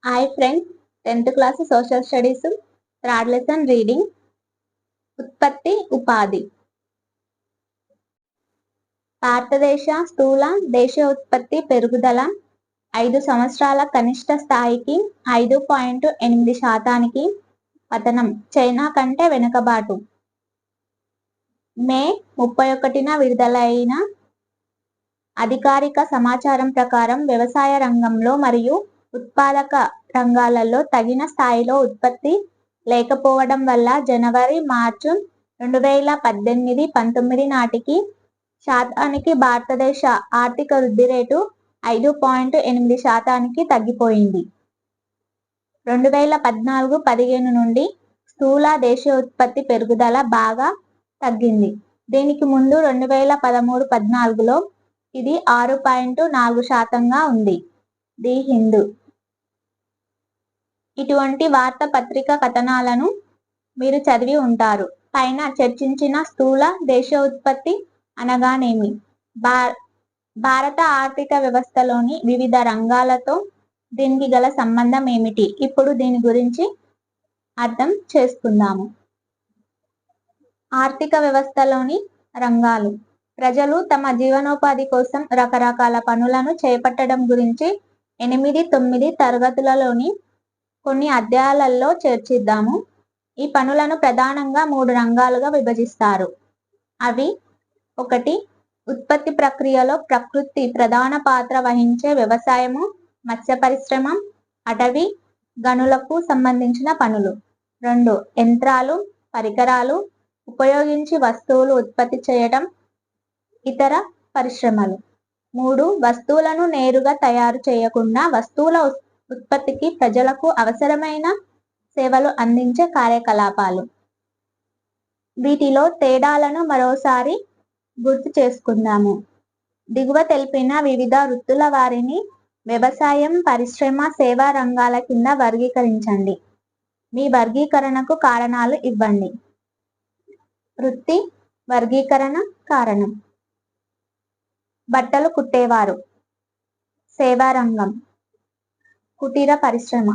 Hi friends, 10th class social studies third lesson reading ఉత్పత్తి ఉపాధి. భారతదేశ స్థూల దేశీయ ఉత్పత్తి పెరుగుదల 5 సంవత్సరాల కనిష్ట స్థాయికి 5.8% పతనం. చైనా కంటే వెనుకబాటు. మే 31న విడుదలైన అధికారిక సమాచారం ప్రకారం వ్యవసాయ రంగంలో మరియు ఉత్పాదక రంగాలలో తగిన స్థాయిలో ఉత్పత్తి లేకపోవడం వల్ల జనవరి-మార్చి 2018-19 నాటికి శాతానికి భారతదేశ ఆర్థిక వృద్ధి రేటు 5.8%కి తగ్గిపోయింది. 2014-15 నుండి స్థూల దేశీయ ఉత్పత్తి పెరుగుదల బాగా తగ్గింది. దీనికి ముందు 2013-14లో ఇది 6.4%గా ఉంది. ది హిందూ. ఇటువంటి వార్తాపత్రిక కథనాలను మీరు చదివి ఉంటారు. పైన చర్చించిన స్థూల దేశీయ ఉత్పత్తి అనగానేమి? భారత ఆర్థిక వ్యవస్థలోని వివిధ రంగాలతో దీనికి గల సంబంధం ఏమిటి? ఇప్పుడు దీని గురించి అర్థం చేసుకుందాము. ఆర్థిక వ్యవస్థలోని రంగాలు. ప్రజలు తమ జీవనోపాధి కోసం రకరకాల పనులను చేపట్టడం గురించి 8-9 తరగతులలోని కొన్ని అధ్యాయాలలో చర్చిద్దాము. ఈ పనులను ప్రధానంగా 3 రంగాలుగా విభజిస్తారు. అవి: 1. ఉత్పత్తి ప్రక్రియలో ప్రకృతి ప్రధాన పాత్ర వహించే వ్యవసాయము, మత్స్య పరిశ్రమ, అటవీ గనులకు సంబంధించిన పనులు. 2. యంత్రాలు, పరికరాలు ఉపయోగించి వస్తువులు ఉత్పత్తి చేయడం, ఇతర పరిశ్రమలు. 3. వస్తువులను నేరుగా తయారు చేయకుండా వస్తువుల ఉత్పత్తికి ప్రజలకు అవసరమైన సేవలు అందించే కార్యకలాపాలు. వీటిలో తేడాలను మరోసారి గుర్తు చేసుకుందాము. దిగువ తెలిపిన వివిధ వృత్తుల వారిని వ్యవసాయం, పరిశ్రమ, సేవా రంగాల కింద వర్గీకరించండి. మీ వర్గీకరణకు కారణాలు ఇవ్వండి. వృత్తి వర్గీకరణ కారణం: బట్టలు కుట్టేవారు, సేవా రంగం, కుటీర పరిశ్రమ.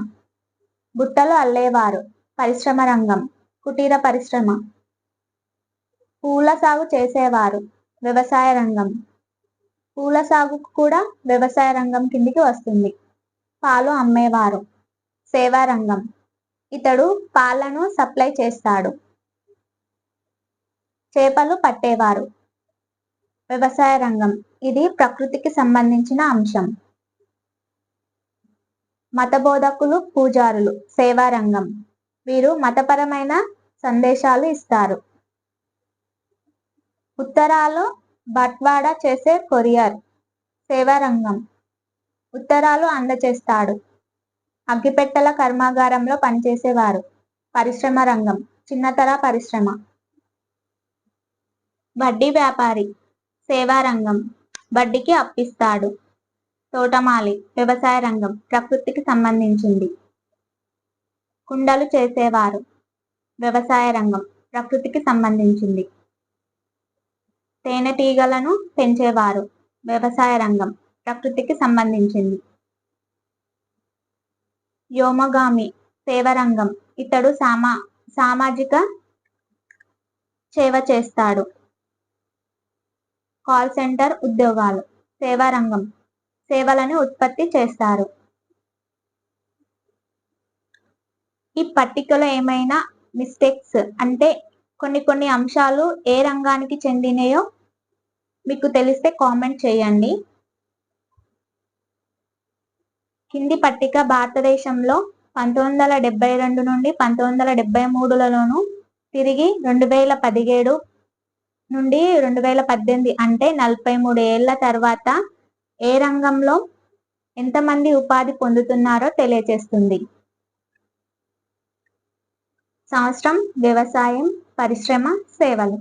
బుట్టలు అల్లేవారు, పరిశ్రమ రంగం, కుటీర పరిశ్రమ. పూల సాగు చేసేవారు, వ్యవసాయ రంగం. పూల సాగు కూడా వ్యవసాయ రంగం కిందికి వస్తుంది. పాలు అమ్మేవారు, సేవా రంగం. ఇతడు పాలను సప్లై చేస్తాడు. చేపలు పట్టేవారు, వ్యవసాయ రంగం. ఇది ప్రకృతికి సంబంధించిన అంశం. మతబోధకులు, పూజారులు, సేవా రంగం. వీరు మతపరమైన సందేశాలు ఇస్తారు. ఉత్తరాలు బట్వాడా చేసే కొరియర్, సేవా రంగం. ఉత్తరాలు అందచేస్తాడు. అగ్గిపెట్టెల కర్మాగారంలో పనిచేసేవారు, పరిశ్రమ రంగం, చిన్నతర పరిశ్రమ. వడ్డీ వ్యాపారి, సేవా రంగం. వడ్డీకి అప్పిస్తాడు. తోటమాలి, వ్యవసాయ రంగం, ప్రకృతికి సంబంధించింది. కుండలు చేసేవారు, వ్యవసాయ రంగం, ప్రకృతికి సంబంధించింది. తేనెటీగలను పెంచేవారు, వ్యవసాయ రంగం, ప్రకృతికి సంబంధించింది. వ్యోమగామి, సేవా రంగం. ఇతడు సామాజిక సేవ చేస్తాడు. కాల్ సెంటర్ ఉద్యోగాలు, సేవా రంగం. సేవలను ఉత్పత్తి చేస్తారు. ఈ పట్టికలో ఏమైనా మిస్టేక్స్ అంటే కొన్ని అంశాలు ఏ రంగానికి చెందినయో మీకు తెలిస్తే కామెంట్ చేయండి. కింది పట్టిక భారతదేశంలో 1972 నుండి 1973లలోను తిరిగి 2017 నుండి 2018 అంటే 43 ఏళ్ల తర్వాత ఏ రంగంలో ఎంతమంది ఉపాధి పొందుతున్నారో తెలియజేస్తుంది. సంవత్సరం: వ్యవసాయం, పరిశ్రమ, సేవలు.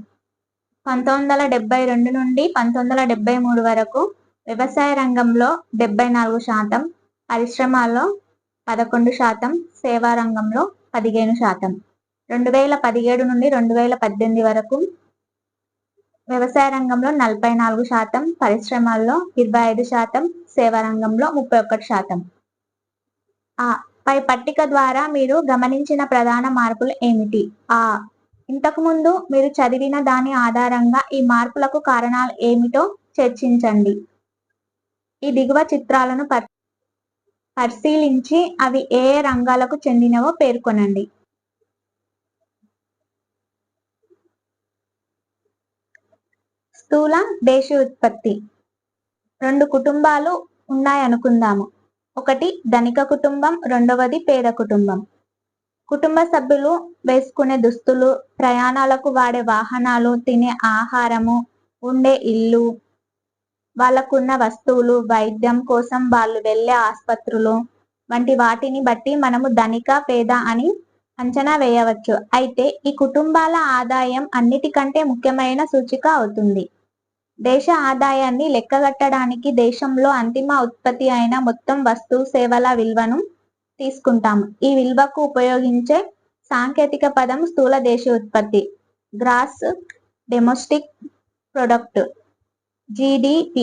1972 నుండి 1973 వరకు వ్యవసాయ రంగంలో 74%, పరిశ్రమలో 11%, సేవా రంగంలో 15%. 2017 నుండి 2018 వరకు వ్యవసాయ రంగంలో 44%, పరిశ్రమల్లో 25%, సేవా రంగంలో 31%. పై పట్టిక ద్వారా మీరు గమనించిన ప్రధాన మార్పులు ఏమిటి? ఇంతకుముందు మీరు చదివిన దాని ఆధారంగా ఈ మార్పులకు కారణాలు ఏమిటో చర్చించండి. ఈ దిగువ చిత్రాలను పరిశీలించి అవి ఏ రంగాలకు చెందినవో పేర్కొనండి. స్థూల దేశీయోత్పత్తి. 2 కుటుంబాలు ఉన్నాయనుకుందాము. ఒకటి ధనిక కుటుంబం, రెండవది పేద కుటుంబం. కుటుంబ సభ్యులు వేసుకునే దుస్తులు, ప్రయాణాలకు వాడే వాహనాలు, తినే ఆహారము, ఉండే ఇల్లు, వాళ్ళకున్న వస్తువులు, వైద్యం కోసం వాళ్ళు వెళ్ళే ఆస్పత్రులు వంటి వాటిని బట్టి మనము ధనిక, పేద అని అంచనా వేయవచ్చు. అయితే ఈ కుటుంబాల ఆదాయం అన్నిటికంటే ముఖ్యమైన సూచిక అవుతుంది. దేశ ఆదాయాన్ని లెక్కగట్టడానికి దేశంలో అంతిమ ఉత్పత్తి అయిన మొత్తం వస్తు సేవల విలువను తీసుకుంటాము. ఈ విలువకు ఉపయోగించే సాంకేతిక పదం స్థూల దేశీయోత్పత్తి, గ్రాస్ డొమెస్టిక్ ప్రొడక్ట్, GDP.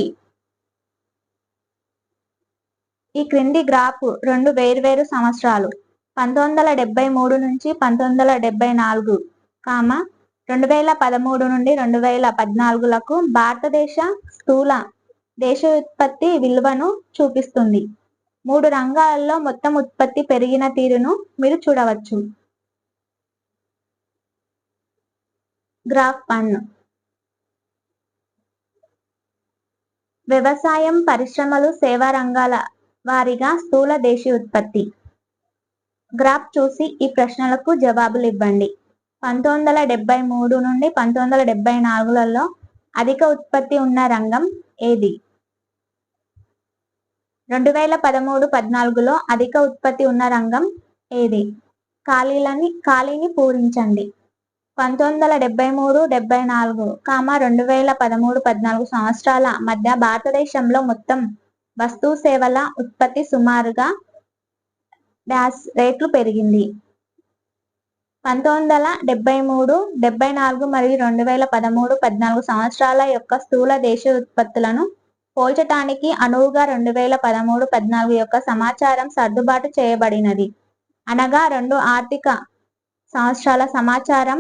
ఈ క్రింది గ్రాఫ్ 2 వేర్వేరు సంవత్సరాలు 1973 నుంచి 1974, 2013 నుండి 2014లకు భారతదేశ స్థూల దేశీయోత్పత్తి విలువను చూపిస్తుంది. 3 రంగాలలో మొత్తం ఉత్పత్తి పెరిగిన తీరును మీరు చూడవచ్చు. గ్రాఫ్ 1. వ్యవసాయం, పరిశ్రమలు, సేవా రంగాల వారీగా స్థూల దేశీయోత్పత్తి. గ్రాఫ్ చూసి ఈ ప్రశ్నలకు జవాబులు ఇవ్వండి. 1973 నుండి 1974లలో అధిక ఉత్పత్తి ఉన్న రంగం ఏది? 2013-14లో అధిక ఉత్పత్తి ఉన్న రంగం ఏది? ఖాళీని పూరించండి. 1973-74, 2013-14 సంవత్సరాల మధ్య భారతదేశంలో మొత్తం వస్తు సేవల ఉత్పత్తి సుమారుగా రేట్లు పెరిగింది. 1973, 74 మరియు 2013-14 సంవత్సరాల యొక్క స్థూల దేశీయ ఉత్పత్తులను పోల్చటానికి అనువుగా 2013-14 యొక్క సమాచారం సర్దుబాటు చేయబడినది. అనగా 2 ఆర్థిక సంవత్సరాల సమాచారం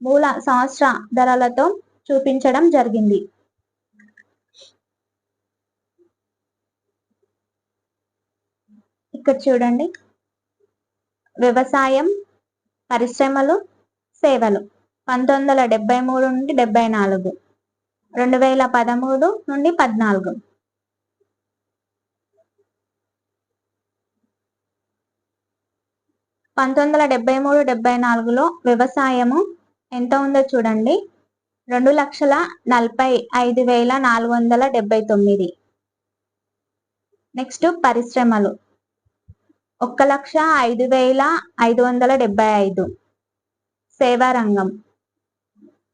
మూల సంవత్సర ధరలతో చూపించడం జరిగింది. ఇక్కడ చూడండి. వ్యవసాయం, పరిశ్రమలు, సేవలు 1973 నుండి 74, 2013 నుండి 14. పంతొమ్మిది 73-74లో వ్యవసాయము ఎంత ఉందో చూడండి. 2,45,479. నెక్స్ట్ పరిశ్రమలు 1,05,575. సేవా రంగం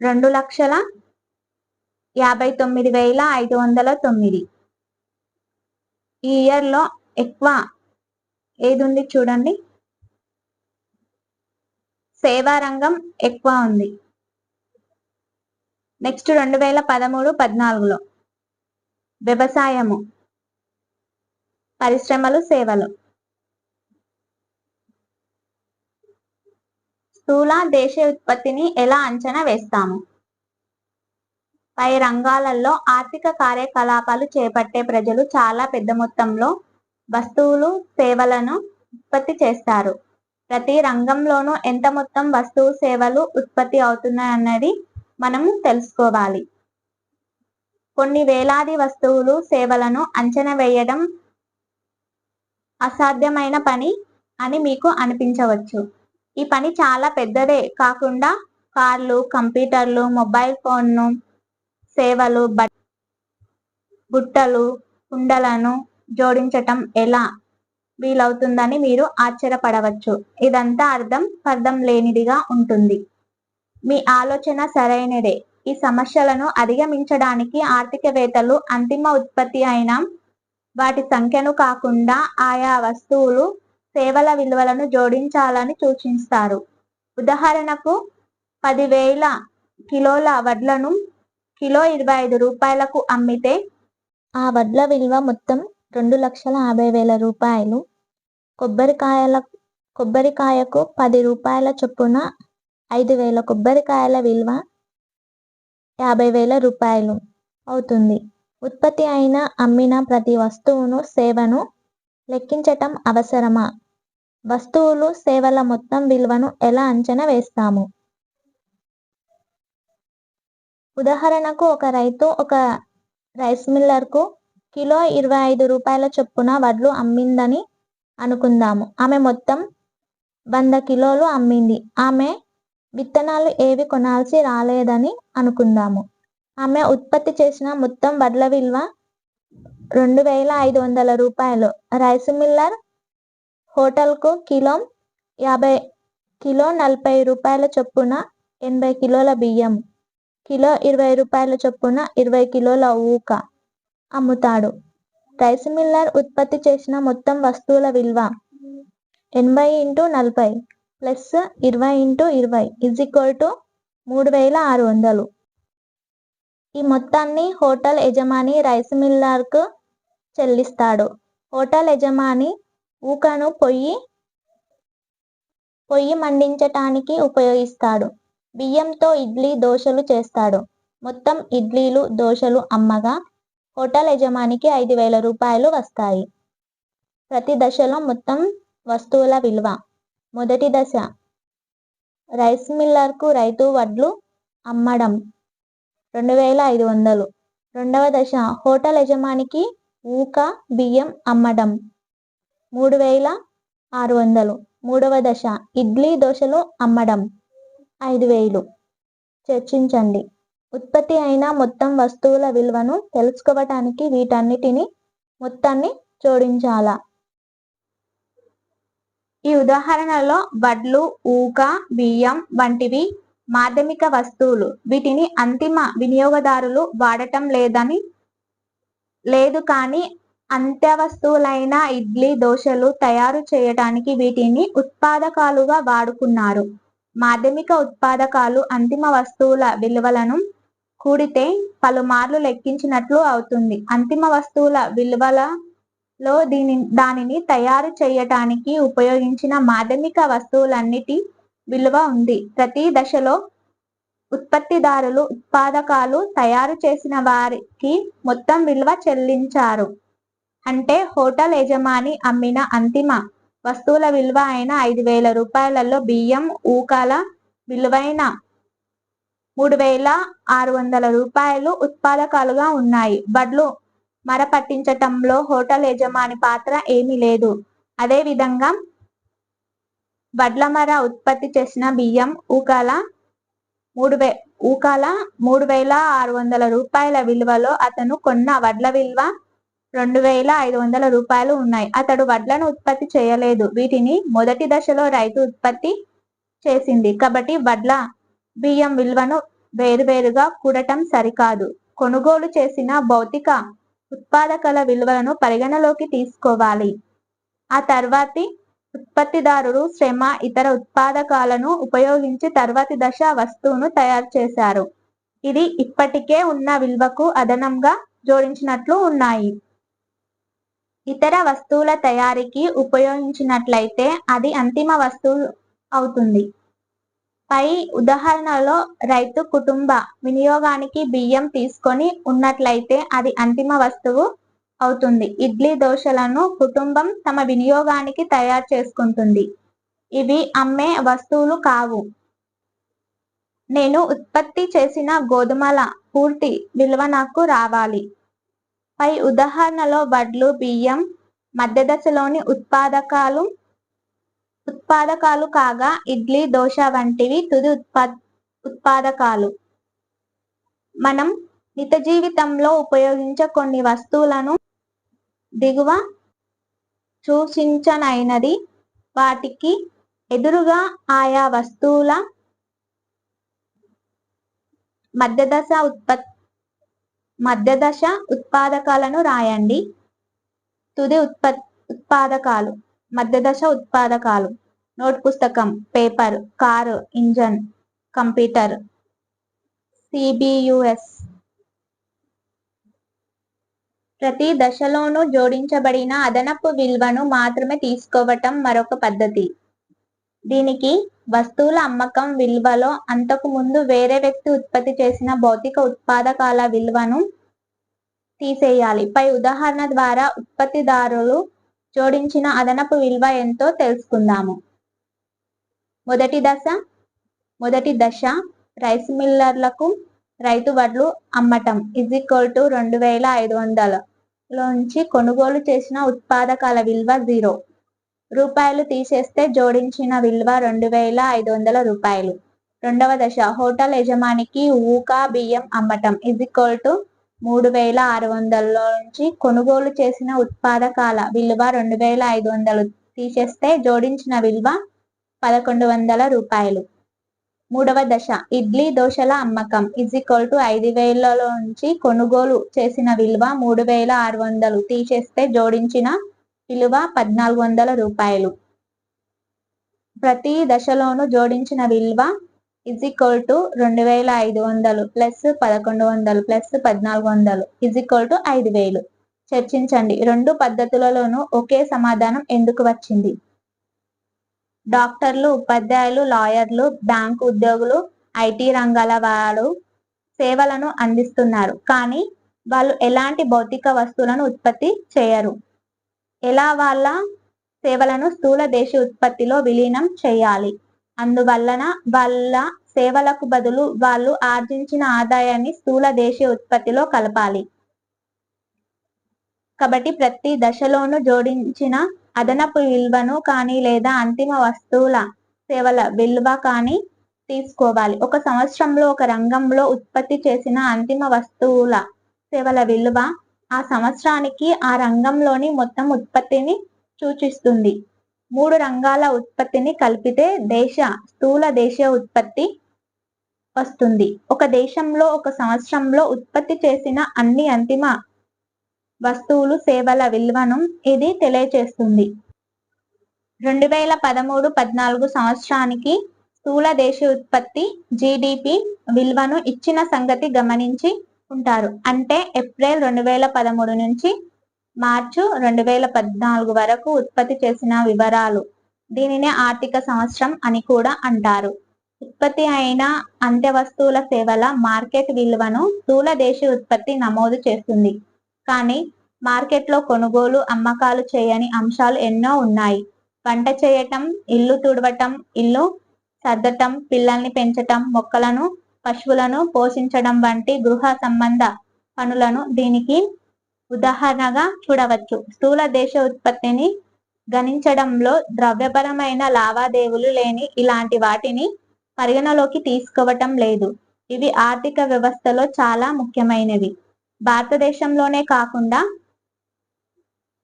2,59,509. ఈ ఇయర్లో ఎక్కువ ఏది ఉంది చూడండి. సేవా రంగం ఎక్కువ ఉంది. నెక్స్ట్ 2013-14లో వ్యవసాయము, పరిశ్రమలు, సేవలు. స్థూల దేశీయ ఉత్పత్తిని ఎలా అంచనా వేస్తాము? పై రంగాలలో ఆర్థిక కార్యకలాపాలు చేపట్టే ప్రజలు చాలా పెద్ద మొత్తంలో వస్తువులు, సేవలను ఉత్పత్తి చేస్తారు. ప్రతి రంగంలోనూ ఎంత మొత్తం వస్తువు, సేవలు ఉత్పత్తి అవుతున్నాయన్నది మనము తెలుసుకోవాలి. కొన్ని వేలాది వస్తువులు, సేవలను అంచనా వేయడం అసాధ్యమైన పని అని మీకు అనిపించవచ్చు. ఈ పని చాలా పెద్దదే కాకుండా కార్లు, కంప్యూటర్లు, మొబైల్ ఫోన్ను, సేవలు, బుట్టలు, కుండలను జోడించటం ఎలా వీలవుతుందని మీరు ఆశ్చర్యపడవచ్చు. ఇదంతా అర్థం లేనిదిగా ఉంటుంది. మీ ఆలోచన సరైనదే. ఈ సమస్యలను అధిగమించడానికి ఆర్థికవేత్తలు అంతిమ ఉత్పత్తి అయిన వాటి సంఖ్యను కాకుండా ఆయా వస్తువులు, సేవల విలువలను జోడించాలని సూచిస్తారు. ఉదాహరణకు 10,000 కిలోల వడ్లను కిలో 25 రూపాయలకు అమ్మితే ఆ వడ్ల విలువ మొత్తం 2,50,000 రూపాయలు. కొబ్బరికాయకు 10 రూపాయల చొప్పున 5,000 కొబ్బరికాయల విలువ 50,000 రూపాయలు అవుతుంది. ఉత్పత్తి అయిన అమ్మిన ప్రతి వస్తువును సేవను లెక్కించటం అవసరమా? వస్తువులు సేవల మొత్తం విలువను ఎలా అంచనా వేస్తాము? ఉదాహరణకు ఒక రైతు ఒక రైస్ మిల్లర్కు కిలో 25 రూపాయల చొప్పున వడ్లు అమ్మిందని అనుకుందాము. ఆమె మొత్తం 100 కిలోలు అమ్మింది. ఆమె విత్తనాలు ఏవి కొనాల్సి రాలేదని అనుకుందాము. ఆమె ఉత్పత్తి చేసిన మొత్తం వడ్ల విలువ 2,500 రూపాయలు. రైస్ మిల్లర్ హోటల్కు కిలో 40 రూపాయల చొప్పున 80 కిలోల బియ్యం, కిలో 20 రూపాయల చొప్పున 20 కిలోల ఊక అమ్ముతాడు. రైస్ మిల్లర్ ఉత్పత్తి చేసిన మొత్తం వస్తువుల విలువ 80 × 40 ప్లస్ 20 × 20 3,600. ఈ మొత్తాన్ని హోటల్ యజమాని రైస్ మిల్లర్కు చెల్లిస్తాడు. హోటల్ యజమాని ఊకను పొయ్యి మండించటానికి ఉపయోగిస్తాడు. బియ్యంతో ఇడ్లీ, దోశలు చేస్తాడు. మొత్తం ఇడ్లీలు, దోశలు అమ్మగా హోటల్ యజమానికి 5,000 రూపాయలు వస్తాయి. ప్రతి దశలో మొత్తం వస్తువుల విలువ. మొదటి దశ రైస్ మిల్లర్కు రైతు వడ్లు అమ్మడం 2,500. రెండవ దశ హోటల్ యజమానికి ఊక, బియ్యం అమ్మడం 3,600. మూడవ దశ ఇడ్లీ, దోశలు అమ్మడం 5,000. చర్చించండి. ఉత్పత్తి అయిన మొత్తం వస్తువుల విలువను తెలుసుకోవటానికి వీటన్నిటిని మొత్తాన్ని జోడించాలా? ఈ ఉదాహరణలో వడ్లు, ఊక, బియ్యం వంటివి మాధ్యమిక వస్తువులు. వీటిని అంతిమ వినియోగదారులు వాడటం లేదు కానీ అంత్య వస్తువులైన ఇడ్లీ, దోశలు తయారు చేయటానికి వీటిని ఉత్పాదకాలుగా వాడుకున్నారు. మాధ్యమిక ఉత్పాదకాలు అంతిమ వస్తువుల విలువలను కూడితే పలుమార్లు లెక్కించినట్లు అవుతుంది. అంతిమ వస్తువుల విలువలలో దానిని తయారు చేయటానికి ఉపయోగించిన మాధ్యమిక వస్తువులన్నిటి విలువ ఉంది. ప్రతి దశలో ఉత్పత్తిదారులు ఉత్పాదకాలు తయారు చేసిన వారికి మొత్తం విలువ చెల్లించారు. అంటే హోటల్ యజమాని అమ్మిన అంతిమ వస్తువుల విలువ అయిన 5,000 రూపాయలలో బియ్యం, ఊకల విలువైన 3,600 రూపాయలు ఉత్పాదకాలుగా ఉన్నాయి. వడ్లు మరపట్టించటంలో హోటల్ యజమాని పాత్ర ఏమీ లేదు. అదేవిధంగా వడ్ల మర ఉత్పత్తి చేసిన బియ్యం, ఊకల 3,600 రూపాయల విలువలో అతను కొన్న వడ్ల విలువ 2,500 రూపాయలు ఉన్నాయి. అతడు వడ్లను ఉత్పత్తి చేయలేదు. వీటిని మొదటి దశలో రైతు ఉత్పత్తి చేసింది. కాబట్టి వడ్ల, బియ్యం విలువను వేరువేరుగా కూడటం సరికాదు. కొనుగోలు చేసిన భౌతిక ఉత్పాదకాల విలువలను పరిగణలోకి తీసుకోవాలి. ఆ తర్వాతి ఉత్పత్తిదారుడు శ్రమ, ఇతర ఉత్పాదకాలను ఉపయోగించి తర్వాతి దశ వస్తువును తయారు చేశారు. ఇది ఇప్పటికే ఉన్న విలువకు అదనంగా జోడించినట్లు ఉన్నాయి. ఇతర వస్తువుల తయారీకి ఉపయోగించినట్లయితే అది అంతిమ వస్తువు అవుతుంది. పై ఉదాహరణలో రైతు కుటుంబ వినియోగానికి బియ్యం తీసుకొని ఉన్నట్లయితే అది అంతిమ వస్తువు అవుతుంది. ఇడ్లీ, దోశలను కుటుంబం తమ వినియోగానికి తయారు చేసుకుంటుంది. ఇవి అమ్మే వస్తువులు కావు. నేను ఉత్పత్తి చేసిన గోధుమల పూర్తి విలువ నాకు రావాలి. పై ఉదాహరణలో వడ్లు, బియ్యం మధ్యదశలోని ఉత్పాదకాలు కాగా ఇడ్లీ, దోశ వంటివి తుది ఉత్పాదకాలు. మనం నిత్య జీవితంలో ఉపయోగించే కొన్ని వస్తువులను దిగువ సూచించనైనది. వాటికి ఎదురుగా ఆయా వస్తువుల మధ్యదశ ఉత్పాదకాలను రాయండి. తుది ఉత్పాదకాలు, మధ్యదశ ఉత్పాదకాలు. నోట్ పుస్తకం, paper, car, engine, computer, CBUS, ప్రతి దశలోనూ జోడించబడిన అదనపు విలువను మాత్రమే తీసుకోవటం మరొక పద్ధతి. దీనికి వస్తువుల అమ్మకం విలువలో అంతకు ముందు వేరే వ్యక్తి ఉత్పత్తి చేసిన భౌతిక ఉత్పాదకాల విలువను తీసేయాలి. పై ఉదాహరణ ద్వారా ఉత్పత్తిదారులు జోడించిన అదనపు విలువ ఎంతో తెలుసుకుందాము. మొదటి దశ రైస్ మిల్లర్లకు రైతు వడ్లు అమ్మటం =2500 లోంచి కొనుగోలు చేసిన ఉత్పాదకాల విలువ 0 రూపాయలు తీసేస్తే జోడించిన విలువ 2500 రూపాయలు. రెండవ దశ హోటల్ యజమానికి ఊకా బియ్యం అమ్మటం =3600 లోంచి కొనుగోలు చేసిన ఉత్పాదకాల విలువ 2500 తీసేస్తే జోడించిన విలువ 1100 రూపాయలు. మూడవ దశ ఇడ్లీ దోశల అమ్మకం =5000 లోంచి కొనుగోలు చేసిన విలువ 3600 తీసేస్తే జోడించిన విలువ 1400 రూపాయలు. ప్రతి దశలోనూ జోడించిన విలువ =2500 +1100 +1400 5000. చర్చించండి. రెండు పద్ధతులలోనూ ఒకే సమాధానం ఎందుకు వచ్చింది? డాక్టర్లు, ఉపాధ్యాయులు, లాయర్లు, బ్యాంకు ఉద్యోగులు, ఐటీ రంగాల వారు సేవలను అందిస్తున్నారు. కానీ వాళ్ళు ఎలాంటి భౌతిక వస్తువులను ఉత్పత్తి చేయరు. ఎలా వాళ్ళ సేవలను స్థూల దేశీయ ఉత్పత్తిలో విలీనం చేయాలి? అందువలన వాళ్ళ సేవలకు బదులు వాళ్ళు ఆర్జించిన ఆదాయాన్ని స్థూల దేశీయ ఉత్పత్తిలో కలపాలి. కాబట్టి ప్రతి దశలోనూ జోడించిన అదనపు విలువను కానీ లేదా అంతిమ వస్తువుల సేవల విలువ కానీ తీసుకోవాలి. ఒక సంవత్సరంలో ఒక రంగంలో ఉత్పత్తి చేసిన అంతిమ వస్తువుల సేవల విలువ ఆ సంవత్సరానికి ఆ రంగంలోని మొత్తం ఉత్పత్తిని సూచిస్తుంది. 3 రంగాల ఉత్పత్తిని కలిపితే స్థూల దేశీయ ఉత్పత్తి వస్తుంది. ఒక దేశంలో ఒక సంవత్సరంలో ఉత్పత్తి చేసిన అన్ని అంతిమ వస్తువులు సేవల విలువను ఇది తెలియచేస్తుంది. 2013-14 సంవత్సరానికి స్థూల దేశీయ ఉత్పత్తి జీడీపీ విలువను ఇచ్చిన సంగతి గమనించి ఉంటారు. అంటే ఏప్రిల్ 2013 నుంచి మార్చి 2014 వరకు ఉత్పత్తి చేసిన వివరాలు. దీనినే ఆర్థిక సంవత్సరం అని కూడా అంటారు. ఉత్పత్తి అయిన అంత్య వస్తువుల సేవల మార్కెట్ విలువను స్థూల దేశీయ ఉత్పత్తి నమోదు చేస్తుంది. కానీ మార్కెట్లో కొనుగోలు, అమ్మకాలు చేయని అంశాలు ఎన్నో ఉన్నాయి. వంట చేయటం, ఇల్లు తుడవటం, ఇల్లు సర్దటం, పిల్లల్ని పెంచటం, మొక్కలను, పశువులను పోషించడం వంటి గృహ సంబంధ పనులను దీనికి ఉదాహరణగా చూడవచ్చు. స్థూల దేశీయ ఉత్పత్తిని గణించడంలో ద్రవ్యపరమైన లావాదేవీలు లేని ఇలాంటి వాటిని పరిగణలోకి తీసుకోవటం లేదు. ఇవి ఆర్థిక వ్యవస్థలో చాలా ముఖ్యమైనవి. భారతదేశంలోనే కాకుండా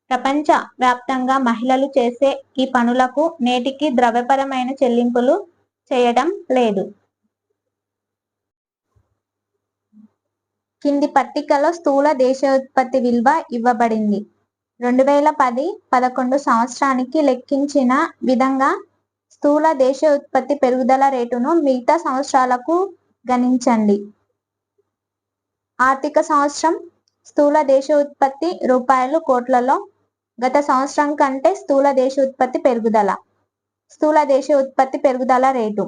ప్రపంచ వ్యాప్తంగా మహిళలు చేసే ఈ పనులకు నేటికి ద్రవ్యపరమైన చెల్లింపులు చేయడం లేదు. కింది పట్టికలో స్థూల దేశీయోత్పత్తి విలువ ఇవ్వబడింది. 2010-11 సంవత్సరానికి లెక్కించిన విధంగా స్థూల దేశీయోత్పత్తి పెరుగుదల రేటును మిగతా సంవత్సరాలకు గణించండి. ఆర్థిక సంవత్సరం స్థూల దేశీయోత్పత్తి రూపాయలు కోట్లలో. గత సంవత్సరం కంటే స్థూల దేశీయోత్పత్తి పెరుగుదల. స్థూల దేశీయోత్పత్తి పెరుగుదల రేటు.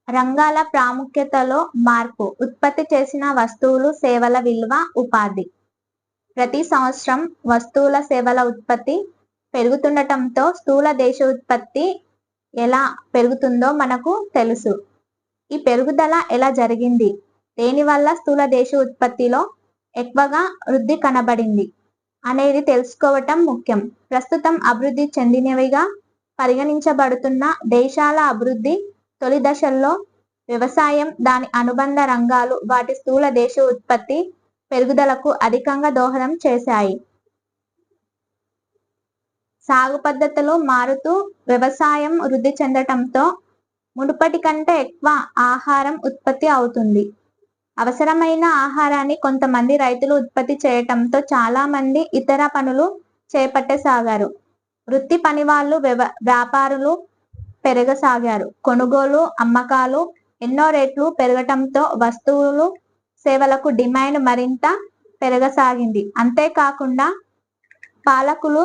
రంగాల ప్రాముఖ్యతలో మార్పు. ఉత్పత్తి చేసిన వస్తువులు, సేవల విలువ, ఉపాధి. ప్రతి సంవత్సరం వస్తువుల సేవల ఉత్పత్తి పెరుగుతుండటంతో స్థూల దేశీయ ఉత్పత్తి ఎలా పెరుగుతుందో మనకు తెలుసు. ఈ పెరుగుదల ఎలా జరిగింది? దేనివల్ల స్థూల దేశీయ ఉత్పత్తిలో ఎక్కువగా వృద్ధి కనబడింది అనేది తెలుసుకోవటం ముఖ్యం. ప్రస్తుతం అభివృద్ధి చెందినవిగా పరిగణించబడుతున్న దేశాల అభివృద్ధి తొలి దశల్లో వ్యవసాయం, దాని అనుబంధ రంగాలు వాటి స్థూల దేశీయ ఉత్పత్తి పెరుగుదలకు అధికంగా దోహదం చేశాయి. సాగు పద్ధతులు మారుతూ వ్యవసాయం వృద్ధి చెందటంతో మునుపటి కంటే ఎక్కువ ఆహారం ఉత్పత్తి అవుతుంది. అవసరమైన ఆహారాన్ని కొంతమంది రైతులు ఉత్పత్తి చేయటంతో చాలా మంది ఇతర పనులు చేపట్టసాగారు. వృత్తి పనివాళ్ళు, వ్యాపారులు పెరగసాగారు. కొనుగోలు, అమ్మకాలు ఎన్నో రెట్లు పెరగటంతో వస్తువులు సేవలకు డిమాండ్ మరింత పెరగసాగింది. అంతేకాకుండా పాలకులు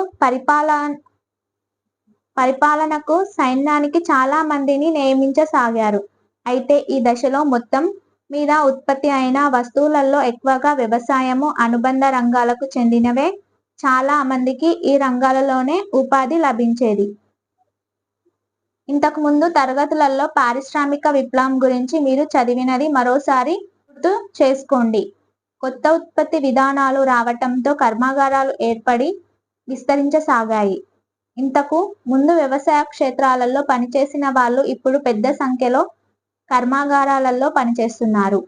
పరిపాలనకు సైన్యానికి చాలా మందిని నియమించసాగారు. అయితే ఈ దశలో మొత్తం మీద ఉత్పత్తి అయిన వస్తువులలో ఎక్కువగా వ్యవసాయము, అనుబంధ రంగాలకు చెందినవే చాలా మందికి ఈ రంగాలలోనే ఉపాధి లభించేది. ఇంతకు ముందు తరగతులలో పారిశ్రామిక విప్లవం గురించి మీరు చదివినది మరోసారి గుర్తు చేసుకోండి. కొత్త ఉత్పత్తి విధానాలు రావటంతో కర్మాగారాలు ఏర్పడి విస్తరించసాగాయి. ఇంతకు ముందు వ్యవసాయ క్షేత్రాలలో పనిచేసిన వాళ్ళు ఇప్పుడు పెద్ద సంఖ్యలో కర్మాగారాలలో పనిచేస్తున్నారు.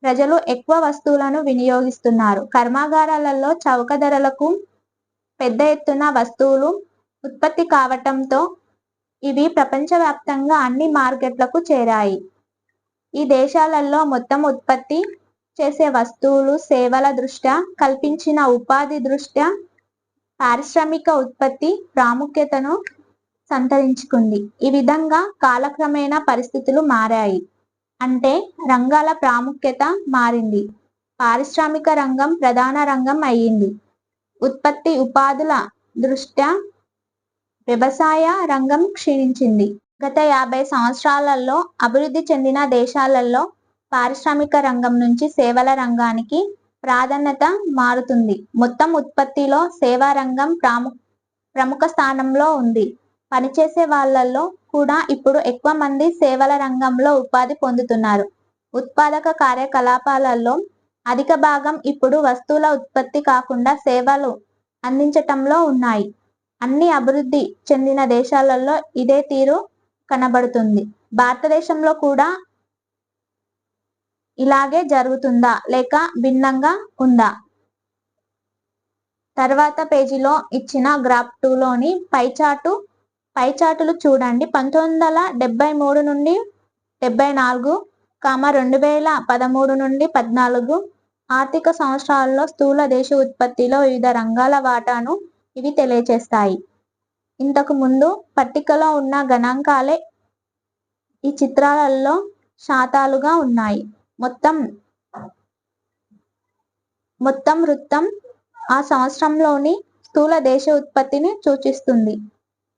ప్రజలు ఎక్కువ వస్తువులను వినియోగిస్తున్నారు. కర్మాగారాలలో చౌక ధరలకు పెద్ద ఎత్తున వస్తువులు ఉత్పత్తి కావటంతో ఇవి ప్రపంచవ్యాప్తంగా అన్ని మార్కెట్లకు చేరాయి. ఈ దేశాలలో మొత్తం ఉత్పత్తి చేసే వస్తువులు, సేవల దృష్ట్యా కల్పించిన ఉపాధి దృష్ట్యా పారిశ్రామిక ఉత్పత్తి ప్రాముఖ్యతను సంతరించుకుంది. ఈ విధంగా కాలక్రమేణా పరిస్థితులు మారాయి. అంటే రంగాల ప్రాముఖ్యత మారింది. పారిశ్రామిక రంగం ప్రధాన రంగం అయ్యింది. ఉత్పత్తి ఉపాధుల దృష్ట్యా వ్యవసాయ రంగం క్షీణించింది. గత 50 సంవత్సరాలలో అభివృద్ధి చెందిన దేశాలలో పారిశ్రామిక రంగం నుంచి సేవల రంగానికి ప్రాధాన్యత మారుతుంది. మొత్తం ఉత్పత్తిలో సేవా రంగం ప్రముఖ స్థానంలో ఉంది. పనిచేసే వాళ్ళల్లో కూడా ఇప్పుడు ఎక్కువ మంది సేవల రంగంలో ఉపాధి పొందుతున్నారు. ఉత్పాదక కార్యకలాపాలలో అధిక భాగం ఇప్పుడు వస్తువుల ఉత్పత్తి కాకుండా సేవలు అందించటంలో ఉన్నాయి. అన్ని అభివృద్ధి చెందిన దేశాలలో ఇదే తీరు కనబడుతుంది. భారతదేశంలో కూడా ఇలాగే జరుగుతుందా లేక భిన్నంగా ఉందా? తర్వాత పేజీలో ఇచ్చిన గ్రాఫ్ 2లోని పైచార్టులు చూడండి. 1973 నుండి 74, 2013 నుండి 14 ఆర్థిక సంవత్సరాలలో స్థూల దేశ ఉత్పత్తిలో వివిధ రంగాల వాటాను ఇవి తెలియచేస్తాయి. ఇంతకు ముందు పట్టికలో ఉన్న గణాంకాలే ఈ చిత్రాలలో శాతాలుగా ఉన్నాయి. మొత్తం వృత్తం ఆ సంవత్సరంలోని స్థూల దేశ ఉత్పత్తిని సూచిస్తుంది.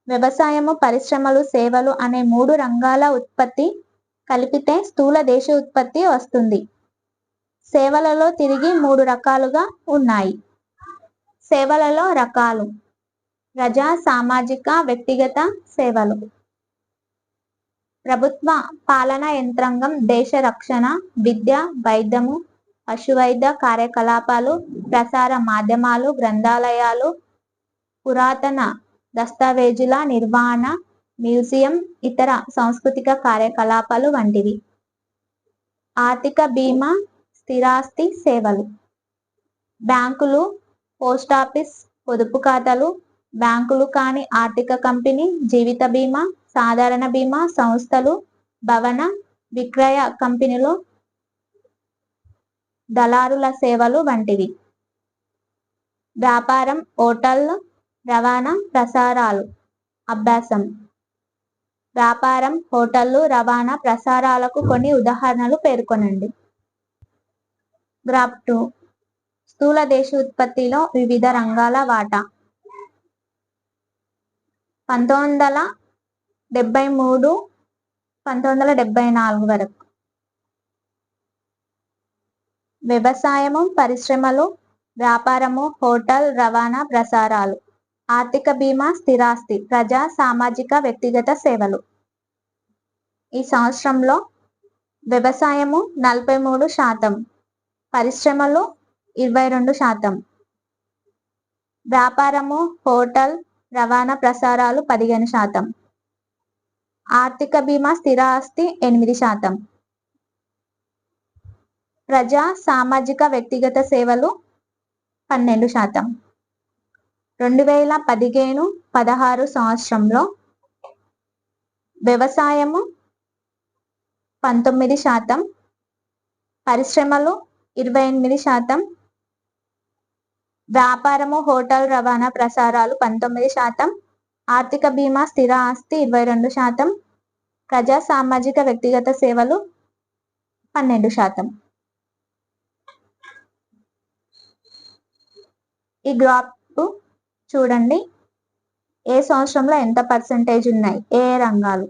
వ్యవసాయము, పరిశ్రమలు, సేవలు అనే 3 రంగాల ఉత్పత్తి కలిపితే స్థూల దేశ ఉత్పత్తి వస్తుంది. సేవలలో తిరిగి 3 రకాలుగా ఉన్నాయి. సేవలలో రకాలు: ప్రజా, సామాజిక, వ్యక్తిగత సేవలు. ప్రభుత్వ పాలనా యంత్రాంగం, దేశ రక్షణ, విద్య, వైద్యము, పశువైద్య కార్యకలాపాలు, ప్రసార మాధ్యమాలు, గ్రంథాలయాలు, పురాతన దస్తావేజుల నిర్వహణ, మ్యూజియం, ఇతర సాంస్కృతిక కార్యకలాపాలు వంటివి. ఆర్థిక బీమా, స్థిరాస్తి సేవలు. బ్యాంకులు, పోస్టాఫీస్, పొదుపు ఖాతాలు, బ్యాంకులు కాని ఆర్థిక కంపెనీ, జీవిత బీమా, సాధారణ బీమా సంస్థలు, భవన విక్రయ కంపెనీలు, దళారుల సేవలు వంటివి. వ్యాపారం, హోటళ్లు, రవాణా, ప్రసారాలు. అభ్యాసం: వ్యాపారం, హోటళ్లు, రవాణా, ప్రసారాలకు కొన్ని ఉదాహరణలు పేర్కొనండి. గ్రాఫ్ 2 స్థూల దేశ ఉత్పత్తిలో వివిధ రంగాల వాటా. 1973, 1974 వరకు. వ్యవసాయము, పరిశ్రమలు, వ్యాపారము, హోటల్, రవాణా, ప్రసారాలు. ఆర్థిక బీమా, స్థిరాస్తి, ప్రజా, సామాజిక, వ్యక్తిగత సేవలు. ఈ సంవత్సరంలో వ్యవసాయము 43%, పరిశ్రమలు 22%, వ్యాపారము, హోటల్, రవాణా, ప్రసారాలు 15%, ఆర్థిక బీమా, స్థిరాస్తి 8%, ప్రజా, సామాజిక, వ్యక్తిగత సేవలు 12%. 2015-16 సంవత్సరంలో వ్యవసాయము 19%, పరిశ్రమలు 28%, వ్యాపారము, హోటల్, రవాణా, ప్రసారాలు 19%, ఆర్థిక బీమా, స్థిర ఆస్తి 22%, ప్రజా, సామాజిక, వ్యక్తిగత సేవలు 12%. ఈ గ్రాఫ్ చూడండి, ఏ సంవత్సరంలో ఎంత పర్సెంటేజ్ ఉన్నాయి, ఏ రంగాలు.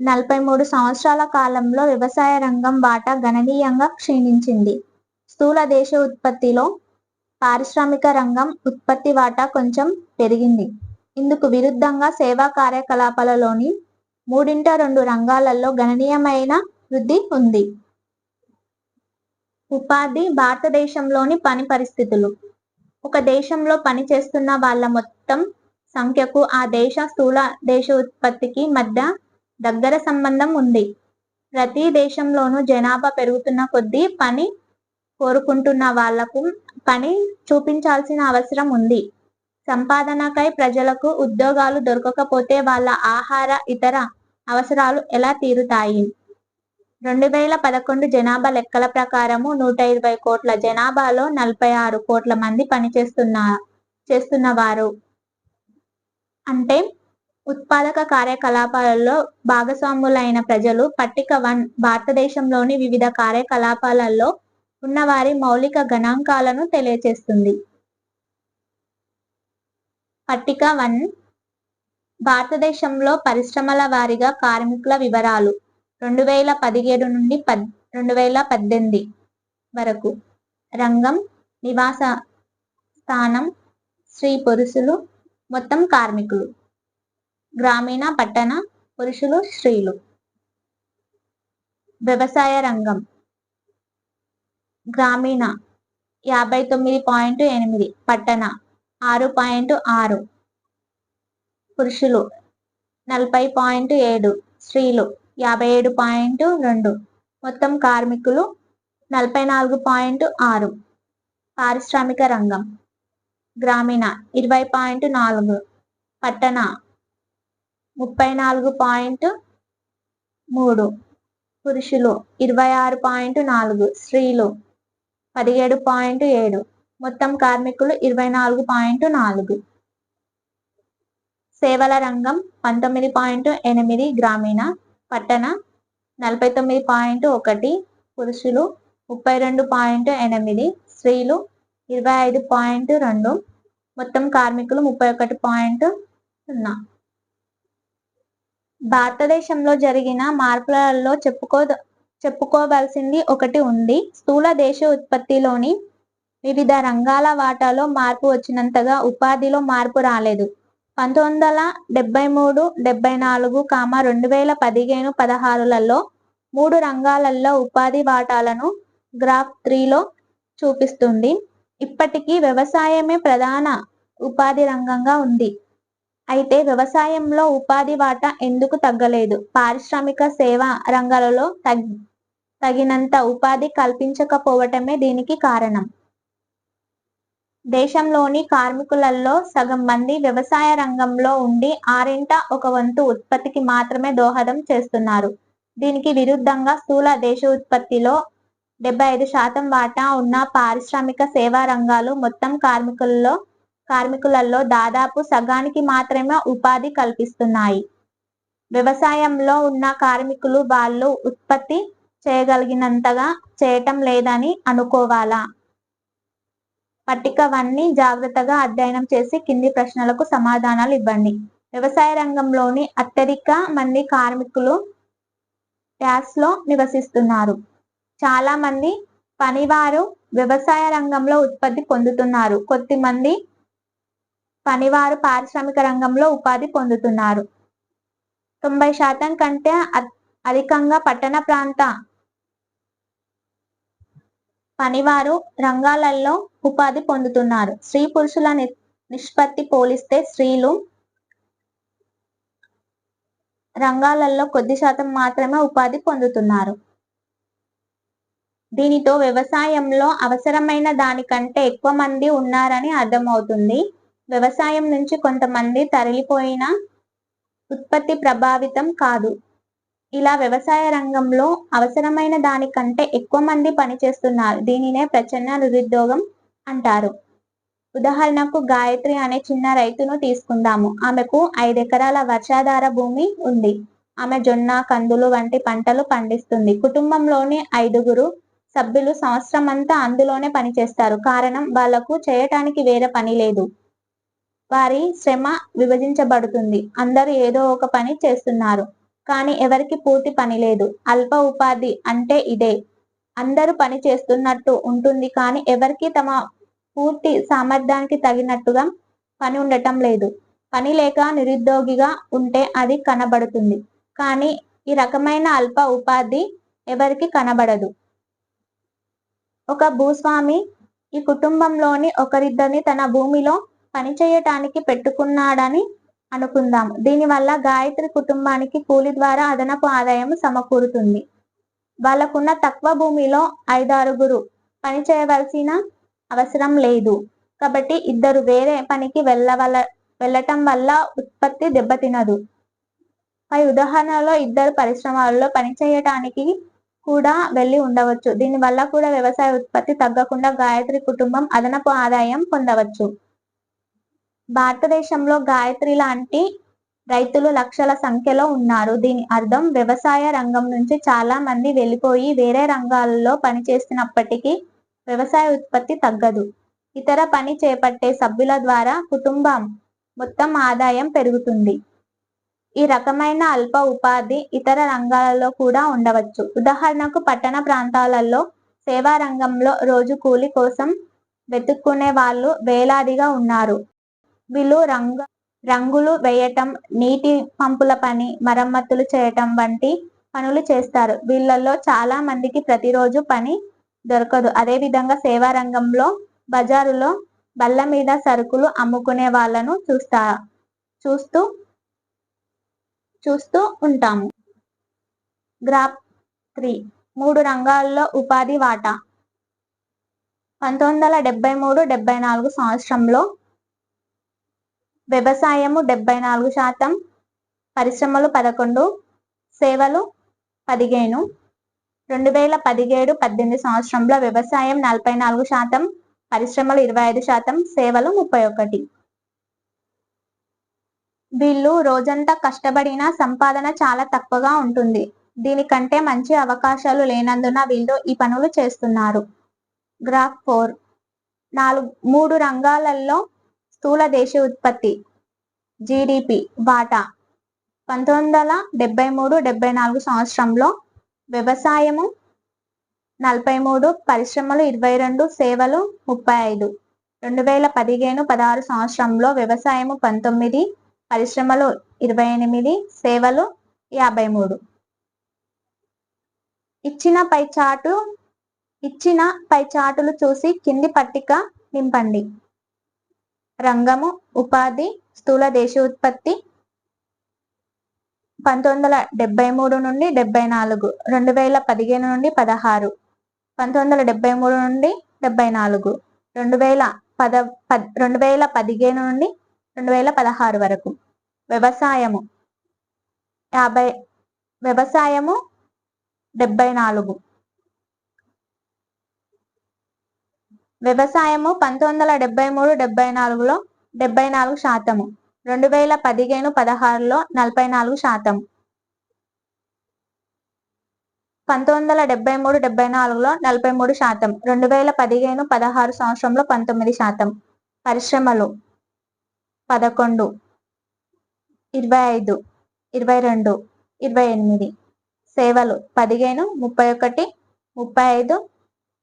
43 సంవత్సరాల కాలంలో వ్యవసాయ రంగం వాటా గణనీయంగా క్షీణించింది. స్థూల దేశ ఉత్పత్తిలో పారిశ్రామిక రంగం ఉత్పత్తి వాటా కొంచెం పెరిగింది. ఇందుకు విరుద్ధంగా సేవా కార్యకలాపాలలోని 3/2 రంగాలలో గణనీయమైన వృద్ధి ఉంది. ఉపాధి. భారతదేశంలోని పని పరిస్థితులు. ఒక దేశంలో పని చేస్తున్న వాళ్ళ మొత్తం సంఖ్యకు ఆ దేశ స్థూల దేశ ఉత్పత్తికి మధ్య దగ్గర సంబంధం ఉంది. ప్రతి దేశంలోనూ జనాభా పెరుగుతున్న కొద్దీ పని కోరుకుంటున్న వాళ్లకు పని చూపించాల్సిన అవసరం ఉంది. సంపాదనకై ప్రజలకు ఉద్యోగాలు దొరకకపోతే వాళ్ళ ఆహార, ఇతర అవసరాలు ఎలా తీరుతాయి? 2011 జనాభా లెక్కల ప్రకారము 120 కోట్ల జనాభాలో 46 కోట్ల మంది పని చేస్తున్నవారు. అంటే ఉత్పాదక కార్యకలాపాలలో భాగస్వాములైన ప్రజలు. పట్టిక 1 భారతదేశంలోని వివిధ కార్యకలాపాలలో ఉన్నవారి మౌలిక గణాంకాలను తెలియచేస్తుంది. పట్టిక 1 భారతదేశంలో పరిశ్రమల వారీగా కార్మికుల వివరాలు 2017 నుండి 2018 వరకు. రంగం, నివాస స్థానం, స్త్రీ పురుషులు, మొత్తం కార్మికులు. గ్రామీణ, పట్టణ, పురుషులు, స్త్రీలు. వ్యవసాయ రంగం. గ్రామీణ 59.8, పట్టణ 6.6, పురుషులు 40.7, స్త్రీలు 57.2, మొత్తం కార్మికులు 44.6. పారిశ్రామిక రంగం. గ్రామీణ 20.4, పట్టణ 34.3, పురుషులు 26.4, స్త్రీలు 17.7, మొత్తం కార్మికులు 24.4. సేవల రంగం 19.8, గ్రామీణ, పట్టణ 49.1, పురుషులు 32.8, స్త్రీలు 25.2, మొత్తం కార్మికులు 31.0. భారతదేశంలో జరిగిన మార్పులలో చెప్పుకోవలసింది ఒకటి ఉంది. స్థూల దేశ ఉత్పత్తిలోని వివిధ రంగాల వాటాలో మార్పు వచ్చినంతగా ఉపాధిలో మార్పు రాలేదు. 1973, 74, 2015-16లలో 3 రంగాలలో ఉపాధి వాటాలను గ్రాఫ్ 3లో చూపిస్తుంది. ఇప్పటికీ వ్యవసాయమే ప్రధాన ఉపాధి రంగంగా ఉంది. అయితే వ్యవసాయంలో ఉపాధి వాటా ఎందుకు తగ్గలేదు? పారిశ్రామిక, సేవా రంగాలలో తగినంత ఉపాధి కల్పించకపోవటమే దీనికి కారణం. దేశంలోని కార్మికులలో సగం మంది వ్యవసాయ రంగంలో ఉండి 1/6 వంతు ఉత్పత్తికి మాత్రమే దోహదం చేస్తున్నారు. దీనికి విరుద్ధంగా స్థూల దేశ ఉత్పత్తిలో 75% వాటా ఉన్న పారిశ్రామిక, సేవా రంగాలు మొత్తం కార్మికులలో దాదాపు సగానికి మాత్రమే ఉపాధి కల్పిస్తున్నాయి. వ్యవసాయంలో ఉన్న కార్మికులు వాళ్ళు ఉత్పత్తి చేయగలిగినంతగా చేయటం లేదని అనుకోవాలా? పట్టిక 1ని జాగ్రత్తగా అధ్యయనం చేసి కింది ప్రశ్నలకు సమాధానాలు ఇవ్వండి. వ్యవసాయ రంగంలోని అత్యధిక మంది కార్మికులు డాష్లో నివసిస్తున్నారు. చాలా మంది పనివారు వ్యవసాయ రంగంలో ఉత్పత్తి పొందుతున్నారు. కొద్దిమంది పనివారు పారిశ్రామిక రంగంలో ఉపాధి పొందుతున్నారు. 90% కంటే అధికంగా పట్టణ ప్రాంత పనివారు రంగాలలో ఉపాధి పొందుతున్నారు. స్త్రీ పురుషుల నిష్పత్తి పోలిస్తే స్త్రీలు రంగాలలో కొద్ది శాతం మాత్రమే ఉపాధి పొందుతున్నారు. దీనితో వ్యవసాయంలో అవసరమైన దానికంటే ఎక్కువ మంది ఉన్నారని అర్థమవుతుంది. వ్యవసాయం నుంచి కొంతమంది తరలిపోయిన ఉత్పత్తి ప్రభావితం కాదు. ఇలా వ్యవసాయ రంగంలో అవసరమైన దానికంటే ఎక్కువ మంది పనిచేస్తున్నారు. దీనినే ప్రచ్ఛన్న నిరుద్యోగం అంటారు. ఉదాహరణకు గాయత్రి అనే చిన్న రైతును తీసుకుందాము. ఆమెకు 5 ఎకరాల వర్షాధార భూమి ఉంది. ఆమె జొన్న, కందులు వంటి పంటలు పండిస్తుంది. కుటుంబంలోని 5గురు సభ్యులు సంవత్సరమంతా అందులోనే పనిచేస్తారు. కారణం వాళ్లకు చేయటానికి వేరే పని లేదు. వారి శ్రమ విభజించబడుతుంది. అందరూ ఏదో ఒక పని చేస్తున్నారు. కానీ ఎవరికి పూర్తి పని లేదు. అల్ప ఉపాధి అంటే ఇదే. అందరూ పని చేస్తున్నట్టు ఉంటుంది కానీ ఎవరికి తమ పూర్తి సామర్థ్యానికి తగినట్టుగా పని ఉండటం లేదు. పని లేక నిరుద్యోగిగా ఉంటే అది కనబడుతుంది. కానీ ఈ రకమైన అల్ప ఉపాధి ఎవరికి కనబడదు. ఒక భూస్వామి ఈ కుటుంబంలోని ఒకరిద్దరిని తన భూమిలో పనిచేయటానికి పెట్టుకున్నాడని అనుకుందాం. దీనివల్ల గాయత్రి కుటుంబానికి కూలి ద్వారా అదనపు ఆదాయం సమకూరుతుంది. వాళ్ళకున్న తక్కువ భూమిలో 5-6గురు పని చేయవలసిన అవసరం లేదు. కాబట్టి ఇద్దరు వేరే పనికి వెళ్ళటం వల్ల ఉత్పత్తి దెబ్బతినదు. పై ఉదాహరణలో ఇద్దరు పరిశ్రమలలో పనిచేయటానికి కూడా వెళ్ళి ఉండవచ్చు. దీనివల్ల కూడా వ్యవసాయ ఉత్పత్తి తగ్గకుండా గాయత్రి కుటుంబం అదనపు ఆదాయం పొందవచ్చు. భారతదేశంలో గాయత్రి లాంటి రైతులు లక్షల సంఖ్యలో ఉన్నారు. దీని అర్థం వ్యవసాయ రంగం నుంచి చాలా మంది వెళ్ళిపోయి వేరే రంగాల్లో పనిచేస్తున్నప్పటికీ వ్యవసాయ ఉత్పత్తి తగ్గదు. ఇతర పని చేపట్టే సభ్యుల ద్వారా కుటుంబం మొత్తం ఆదాయం పెరుగుతుంది. ఈ రకమైన అల్ప ఉపాధి ఇతర రంగాలలో కూడా ఉండవచ్చు. ఉదాహరణకు పట్టణ ప్రాంతాలలో సేవా రంగంలో రోజు కూలి కోసం వెతుక్కునే వాళ్ళు వేలాదిగా ఉన్నారు. వీళ్ళు రంగులు వేయటం, నీటి పంపుల పని, మరమ్మతులు చేయటం వంటి పనులు చేస్తారు. వీళ్ళల్లో చాలా మందికి ప్రతిరోజు పని దొరకదు. అదేవిధంగా సేవా రంగంలో బజారులో బల్ల మీద సరుకులు అమ్ముకునే వాళ్ళను చూస్తూ ఉంటాము. గ్రాఫ్ 3 3 రంగాల్లో ఉపాధి వాటా. 1973-74 సంవత్సరంలో వ్యవసాయము 74%, పరిశ్రమలు 11%, సేవలు 15%. 2017-18 సంవత్సరంలో వ్యవసాయం 44%, పరిశ్రమలు 25%, సేవలు 31%. వీళ్ళు రోజంతా కష్టపడిన సంపాదన చాలా తక్కువగా ఉంటుంది. దీనికంటే మంచి అవకాశాలు లేనందున వీళ్ళు ఈ పనులు చేస్తున్నారు. గ్రాఫ్ 4 3 రంగాలలో స్థూల దేశీయ ఉత్పత్తి జీడిపి వాటా. 1973-74 సంవత్సరంలో వ్యవసాయము 43%, పరిశ్రమలు 22%, సేవలు 35%. 2015-16 సంవత్సరంలో వ్యవసాయము 19%, పరిశ్రమలు 28%, సేవలు 53%. ఇచ్చిన పై చార్టులు చూసి కింది పట్టిక నింపండి. రంగము, ఉపాధి, స్థూల దేశీయ ఉత్పత్తి 1973-74, 2015-16, 1973-74, 2015-2016 వరకు. వ్యవసాయము 74. వ్యవసాయము 1973-74లో 74%, 2015-16లో 44%, 1973-74లో 43%, 2015-16 సంవత్సరంలో 19%. పరిశ్రమలు 11, 25, 22, 28. సేవలు 15, 31, 35,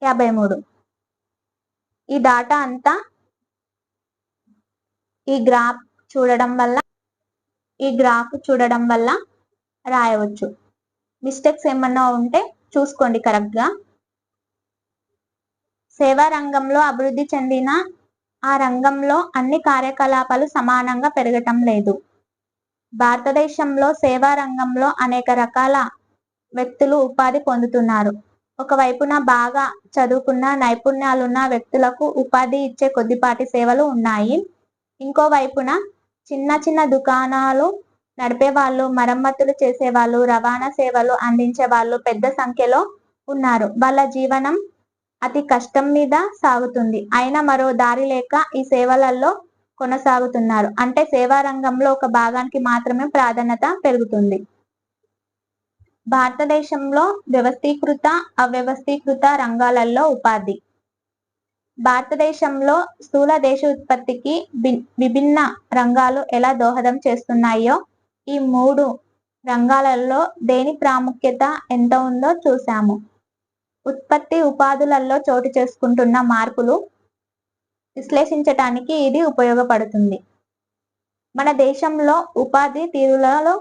53. ఈ డాటా అంతా ఈ గ్రాఫ్ చూడడం వల్ల రాయవచ్చు. మిస్టేక్స్ ఏమన్నా ఉంటే చూసుకోండి కరెక్ట్గా. సేవా రంగంలో అభివృద్ధి చెందిన ఆ రంగంలో అన్ని కార్యకలాపాలు సమానంగా పెరగటం లేదు. భారతదేశంలో సేవా రంగంలో అనేక రకాల వ్యక్తులు ఉపాధి పొందుతున్నారు. ఒకవైపున బాగా చదువుకున్న నైపుణ్యాలున్న వ్యక్తులకు ఉపాధి ఇచ్చే కొద్దిపాటి సేవలు ఉన్నాయి. ఇంకోవైపున చిన్న చిన్న దుకాణాలు నడిపేవాళ్ళు, మరమ్మతులు చేసేవాళ్ళు, రవాణా సేవలు అందించే వాళ్ళు పెద్ద సంఖ్యలో ఉన్నారు. వాళ్ళ జీవనం అతి కష్టం మీద సాగుతుంది. అయినా మరో దారి లేక ఈ సేవలలో కొనసాగుతున్నారు. అంటే సేవా రంగంలో ఒక భాగానికి మాత్రమే ప్రాధాన్యత పెరుగుతుంది. భారతదేశంలో వ్యవస్థీకృత, అవ్యవస్థీకృత రంగాలలో ఉపాధి. భారతదేశంలో స్థూల దేశ ఉత్పత్తికి విభిన్న రంగాలు ఎలా దోహదం చేస్తున్నాయో ఈ 3 రంగాలలో దేని ప్రాముఖ్యత ఎంత ఉందో చూశాము. ఉత్పత్తి, ఉపాధులలో చోటు చేసుకుంటున్న మార్పులు విశ్లేషించటానికి ఇది ఉపయోగపడుతుంది. మన దేశంలో ఉపాధి తీరులలో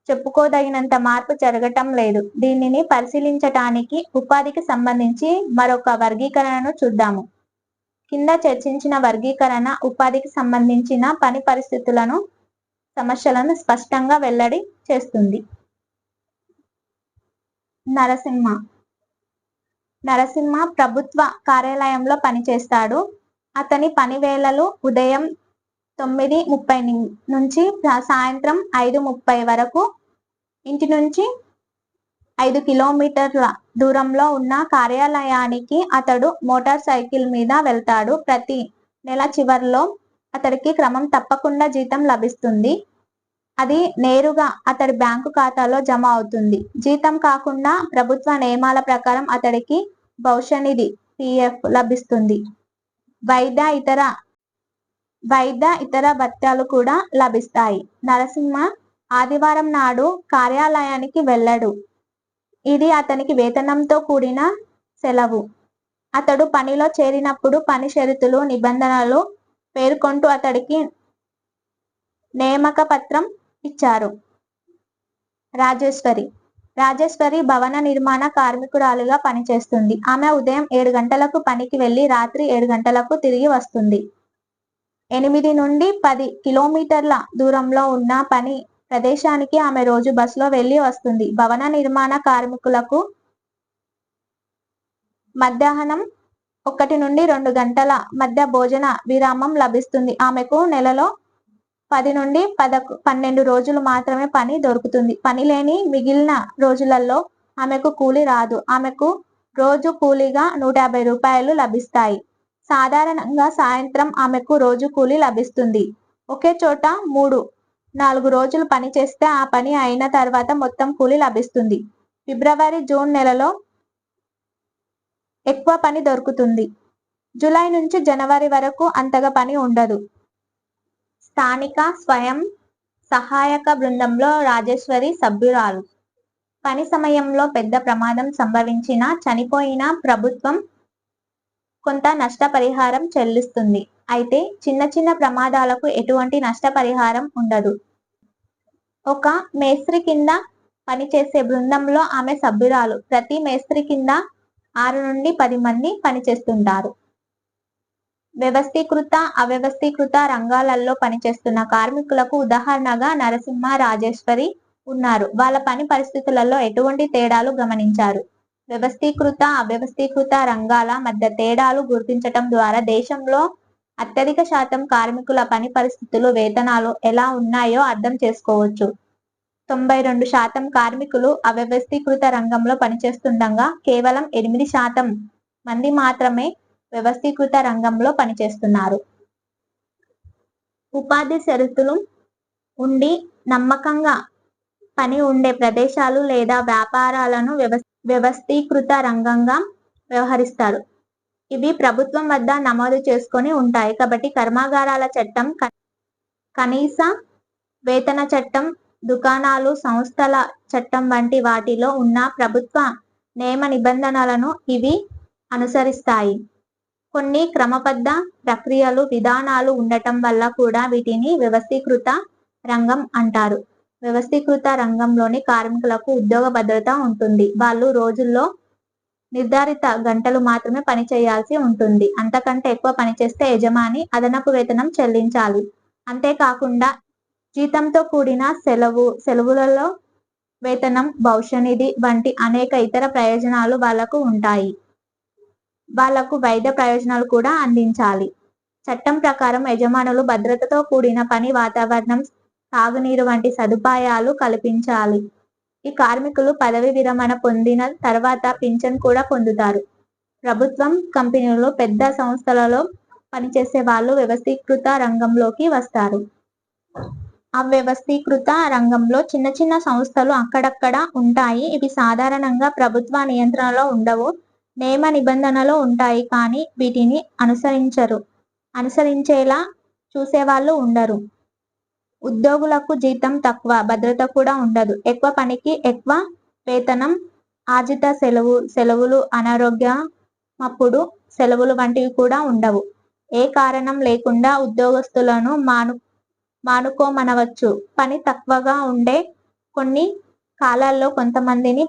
చెప్పుకోదగినంత మార్పు జరగటం లేదు. దీనిని పరిశీలించటానికి ఉపాధికి సంబంధించి మరొక వర్గీకరణను చూద్దాము. కింద చర్చించిన వర్గీకరణ ఉపాధికి సంబంధించిన పని పరిస్థితులను, సమస్యలను స్పష్టంగా వెల్లడి చేస్తుంది. నరసింహ ప్రభుత్వ కార్యాలయంలో పనిచేస్తాడు. అతని పని వేళలు ఉదయం 9:30 నుంచి సాయంత్రం 5:30 వరకు. ఇంటి నుంచి 5 కిలోమీటర్ల దూరంలో ఉన్న కార్యాలయానికి అతడు మోటార్ సైకిల్ మీద వెళ్తాడు. ప్రతి నెల చివర్లో అతడికి క్రమం తప్పకుండా జీతం లభిస్తుంది. అది నేరుగా అతడి బ్యాంకు ఖాతాలో జమ అవుతుంది. జీతం కాకుండా ప్రభుత్వ నియమాల ప్రకారం అతడికి భవిష్యనిధి PF లభిస్తుంది. వైద్య ఇతర భత్యాలు కూడా లభిస్తాయి. నరసింహ ఆదివారం నాడు కార్యాలయానికి వెళ్ళడు. ఇది అతనికి వేతనంతో కూడిన సెలవు. అతడు పనిలో చేరినప్పుడు పని షరతులు, నిబంధనలు పేర్కొంటూ అతడికి నియామక పత్రం ఇచ్చారు. రాజేశ్వరి భవన నిర్మాణ కార్మికురాలిగా పనిచేస్తుంది. ఆమె ఉదయం 7 గంటలకు పనికి వెళ్లి రాత్రి 7 గంటలకు తిరిగి వస్తుంది. 8 నుండి 10 కిలోమీటర్ల దూరంలో ఉన్న పని ప్రదేశానికి ఆమె రోజు బస్సులో వెళ్లి వస్తుంది. భవన నిర్మాణ కార్మికులకు మధ్యాహ్నం 1 నుండి 2 గంటల మధ్య భోజన విరామం లభిస్తుంది. ఆమెకు నెలలో 10 నుండి 12 రోజులు మాత్రమే పని దొరుకుతుంది. పని లేని మిగిలిన రోజులలో ఆమెకు కూలి రాదు. ఆమెకు రోజు కూలీగా 150 రూపాయలు లభిస్తాయి. సాధారణంగా సాయంత్రం ఆమెకు రోజు కూలి లభిస్తుంది. ఒకే చోట 3-4 రోజులు పని చేస్తే ఆ పని అయిన తర్వాత మొత్తం కూలి లభిస్తుంది. ఫిబ్రవరి, జూన్ నెలలో ఎక్కువ పని దొరుకుతుంది. జూలై నుంచి జనవరి వరకు అంతగా పని ఉండదు. స్థానిక స్వయం సహాయక బృందంలో రాజేశ్వరి సభ్యురాలు. పని సమయంలో పెద్ద ప్రమాదం సంభవించినా, చనిపోయినా ప్రభుత్వం కొంత నష్టపరిహారం చెల్లిస్తుంది. అయితే చిన్న చిన్న ప్రమాదాలకు ఎటువంటి నష్టపరిహారం ఉండదు. ఒక మేస్త్రి కింద పనిచేసే బృందంలో ఆమె సభ్యురాలు. ప్రతి మేస్త్రి కింద 6 నుండి 10 మంది పనిచేస్తుంటారు. వ్యవస్థీకృత, అవ్యవస్థీకృత రంగాలలో పనిచేస్తున్న కార్మికులకు ఉదాహరణగా నరసింహ, రాజేశ్వరి ఉన్నారు. వాళ్ళ పని పరిస్థితులలో ఎటువంటి తేడాలు గమనించారు. వ్యవస్థీకృత, అవ్యవస్థీకృత రంగాల మధ్య తేడాలు గుర్తించటం ద్వారా దేశంలో అత్యధిక శాతం కార్మికుల పని పరిస్థితులు, వేతనాలు ఎలా ఉన్నాయో అర్థం చేసుకోవచ్చు. 92% కార్మికులు అవ్యవస్థీకృత రంగంలో పనిచేస్తుండగా కేవలం 8% మంది మాత్రమే వ్యవస్థీకృత రంగంలో పనిచేస్తున్నారు. ఉపాధి షరతులు ఉండి నమ్మకంగా పని ఉండే ప్రదేశాలు లేదా వ్యాపారాలను వ్యవస్థీకృత రంగంగా వ్యవహరిస్తారు. ఇవి ప్రభుత్వం వద్ద నమోదు చేసుకొని ఉంటాయి. కాబట్టి కర్మాగారాల చట్టం, కనీస వేతన చట్టం, దుకాణాలు, సంస్థల చట్టం వంటి వాటిలో ఉన్న ప్రభుత్వ నియమ నిబంధనలను ఇవి అనుసరిస్తాయి. కొన్ని క్రమబద్ధ ప్రక్రియలు, విధానాలు ఉండటం వల్ల కూడా వీటిని వ్యవస్థీకృత రంగం అంటారు. వ్యవస్థీకృత రంగంలోని కార్మికులకు ఉద్యోగ భద్రత ఉంటుంది. వాళ్ళు రోజుల్లో నిర్ధారిత గంటలు మాత్రమే పని చేయాల్సి ఉంటుంది. అంతకంటే ఎక్కువ పనిచేస్తే యజమాని అదనపు వేతనం చెల్లించాలి. అంతేకాకుండా జీతంతో కూడిన సెలవులలో వేతనం, భవిష్యనిధి వంటి అనేక ఇతర ప్రయోజనాలు వాళ్లకు ఉంటాయి. వాళ్లకు వైద్య ప్రయోజనాలు కూడా అందించాలి. చట్టం ప్రకారం యజమానులు భద్రతతో కూడిన పని వాతావరణం, తాగునీరు వంటి సదుపాయాలు కల్పించాలి. ఈ కార్మికులు పదవి విరమణ పొందిన తర్వాత పింఛన్ కూడా పొందుతారు. ప్రభుత్వం, కంపెనీలు, పెద్ద సంస్థలలో పనిచేసే వాళ్ళు వ్యవస్థీకృత రంగంలోకి వస్తారు. అవ్యవస్థీకృత రంగంలో చిన్న చిన్న సంస్థలు అక్కడక్కడ ఉంటాయి. ఇవి సాధారణంగా ప్రభుత్వ నియంత్రణలో ఉండవు. నియమ నిబంధనలు ఉంటాయి కానీ వీటిని అనుసరించేలా చూసేవాళ్ళు ఉండరు. ఉద్యోగులకు జీతం తక్కువ, భద్రత కూడా ఉండదు. ఎక్కువ పనికి ఎక్కువ వేతనం, ఆర్జిత సెలవులు, అనారోగ్యమప్పుడు సెలవులు వంటివి కూడా ఉండవు. ఏ కారణం లేకుండా ఉద్యోగస్తులను మానుకోమనవచ్చు. పని తక్కువగా ఉండే కొన్ని కాలాల్లో కొంతమందిని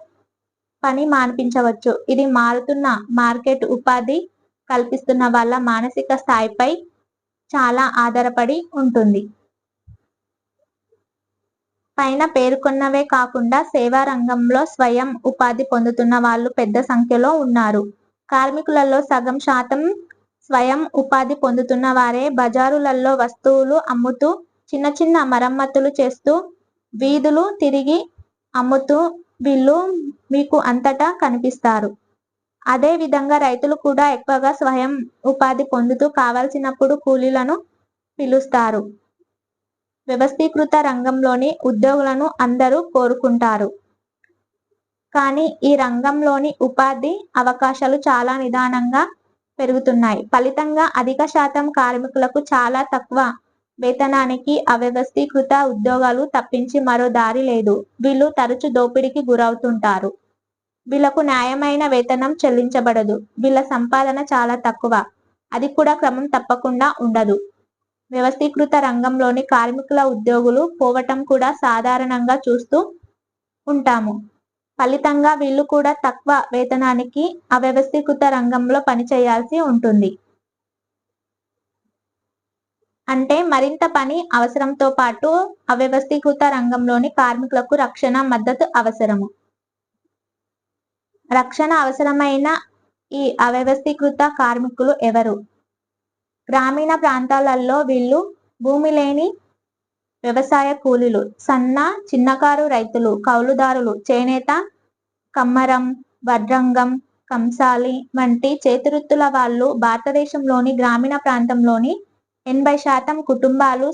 పని మానిపించవచ్చు. ఇది మారుతున్న మార్కెట్, ఉపాధి కల్పిస్తున్న వాళ్ళ మానసిక స్థాయిపై చాలా ఆధారపడి ఉంటుంది. పైన పేర్కొన్నవే కాకుండా సేవా రంగంలో స్వయం ఉపాధి పొందుతున్న వాళ్ళు పెద్ద సంఖ్యలో ఉన్నారు. కార్మికులలో సగం శాతం స్వయం ఉపాధి పొందుతున్న వారే. బజారులలో వస్తువులు అమ్ముతూ, చిన్న చిన్న మరమ్మతులు చేస్తూ, వీధులు తిరిగి అమ్ముతూ వీళ్ళు మీకు అంతటా కనిపిస్తారు. అదే విధంగా రైతులు కూడా ఎక్కువగా స్వయం ఉపాధి పొందుతూ కావలసినప్పుడు కూలీలను పిలుస్తారు. వ్యవస్థీకృత రంగంలోని ఉద్యోగులను అందరూ కోరుకుంటారు. కానీ ఈ రంగంలోని ఉపాధి అవకాశాలు చాలా నిదానంగా పెరుగుతున్నాయి. ఫలితంగా అధిక శాతం కార్మికులకు చాలా తక్కువ వేతనానికి అవ్యవస్థీకృత ఉద్యోగాలు తప్పించి మరో దారి లేదు. వీళ్ళు తరచు దోపిడీకి గురవుతుంటారు. వీళ్లకు న్యాయమైన వేతనం చెల్లించబడదు. వీళ్ళ సంపాదన చాలా తక్కువ, అది కూడా క్రమం తప్పకుండా ఉండదు. వ్యవస్థీకృత రంగంలోని కార్మికుల ఉద్యోగులు పోవటం కూడా సాధారణంగా చూస్తూ ఉంటాము. ఫలితంగా వీళ్ళు కూడా తక్కువ వేతనానికి అవ్యవస్థీకృత రంగంలో పనిచేయాల్సి ఉంటుంది. అంటే మరింత పని అవసరంతో పాటు అవ్యవస్థీకృత రంగంలోని కార్మికులకు రక్షణ, మద్దతు అవసరము. రక్షణ అవసరమైన ఈ అవ్యవస్థీకృత కార్మికులు ఎవరు? గ్రామీణ ప్రాంతాలలో వీళ్ళు భూమి లేని వ్యవసాయ కూలీలు, చిన్నకారు రైతులు, కౌలుదారులు, చేనేత, కమ్మరం, వడ్రంగం, కంసాలి వంటి చేతివృత్తుల వాళ్ళు. భారతదేశంలోని గ్రామీణ ప్రాంతంలోని 80% కుటుంబాలు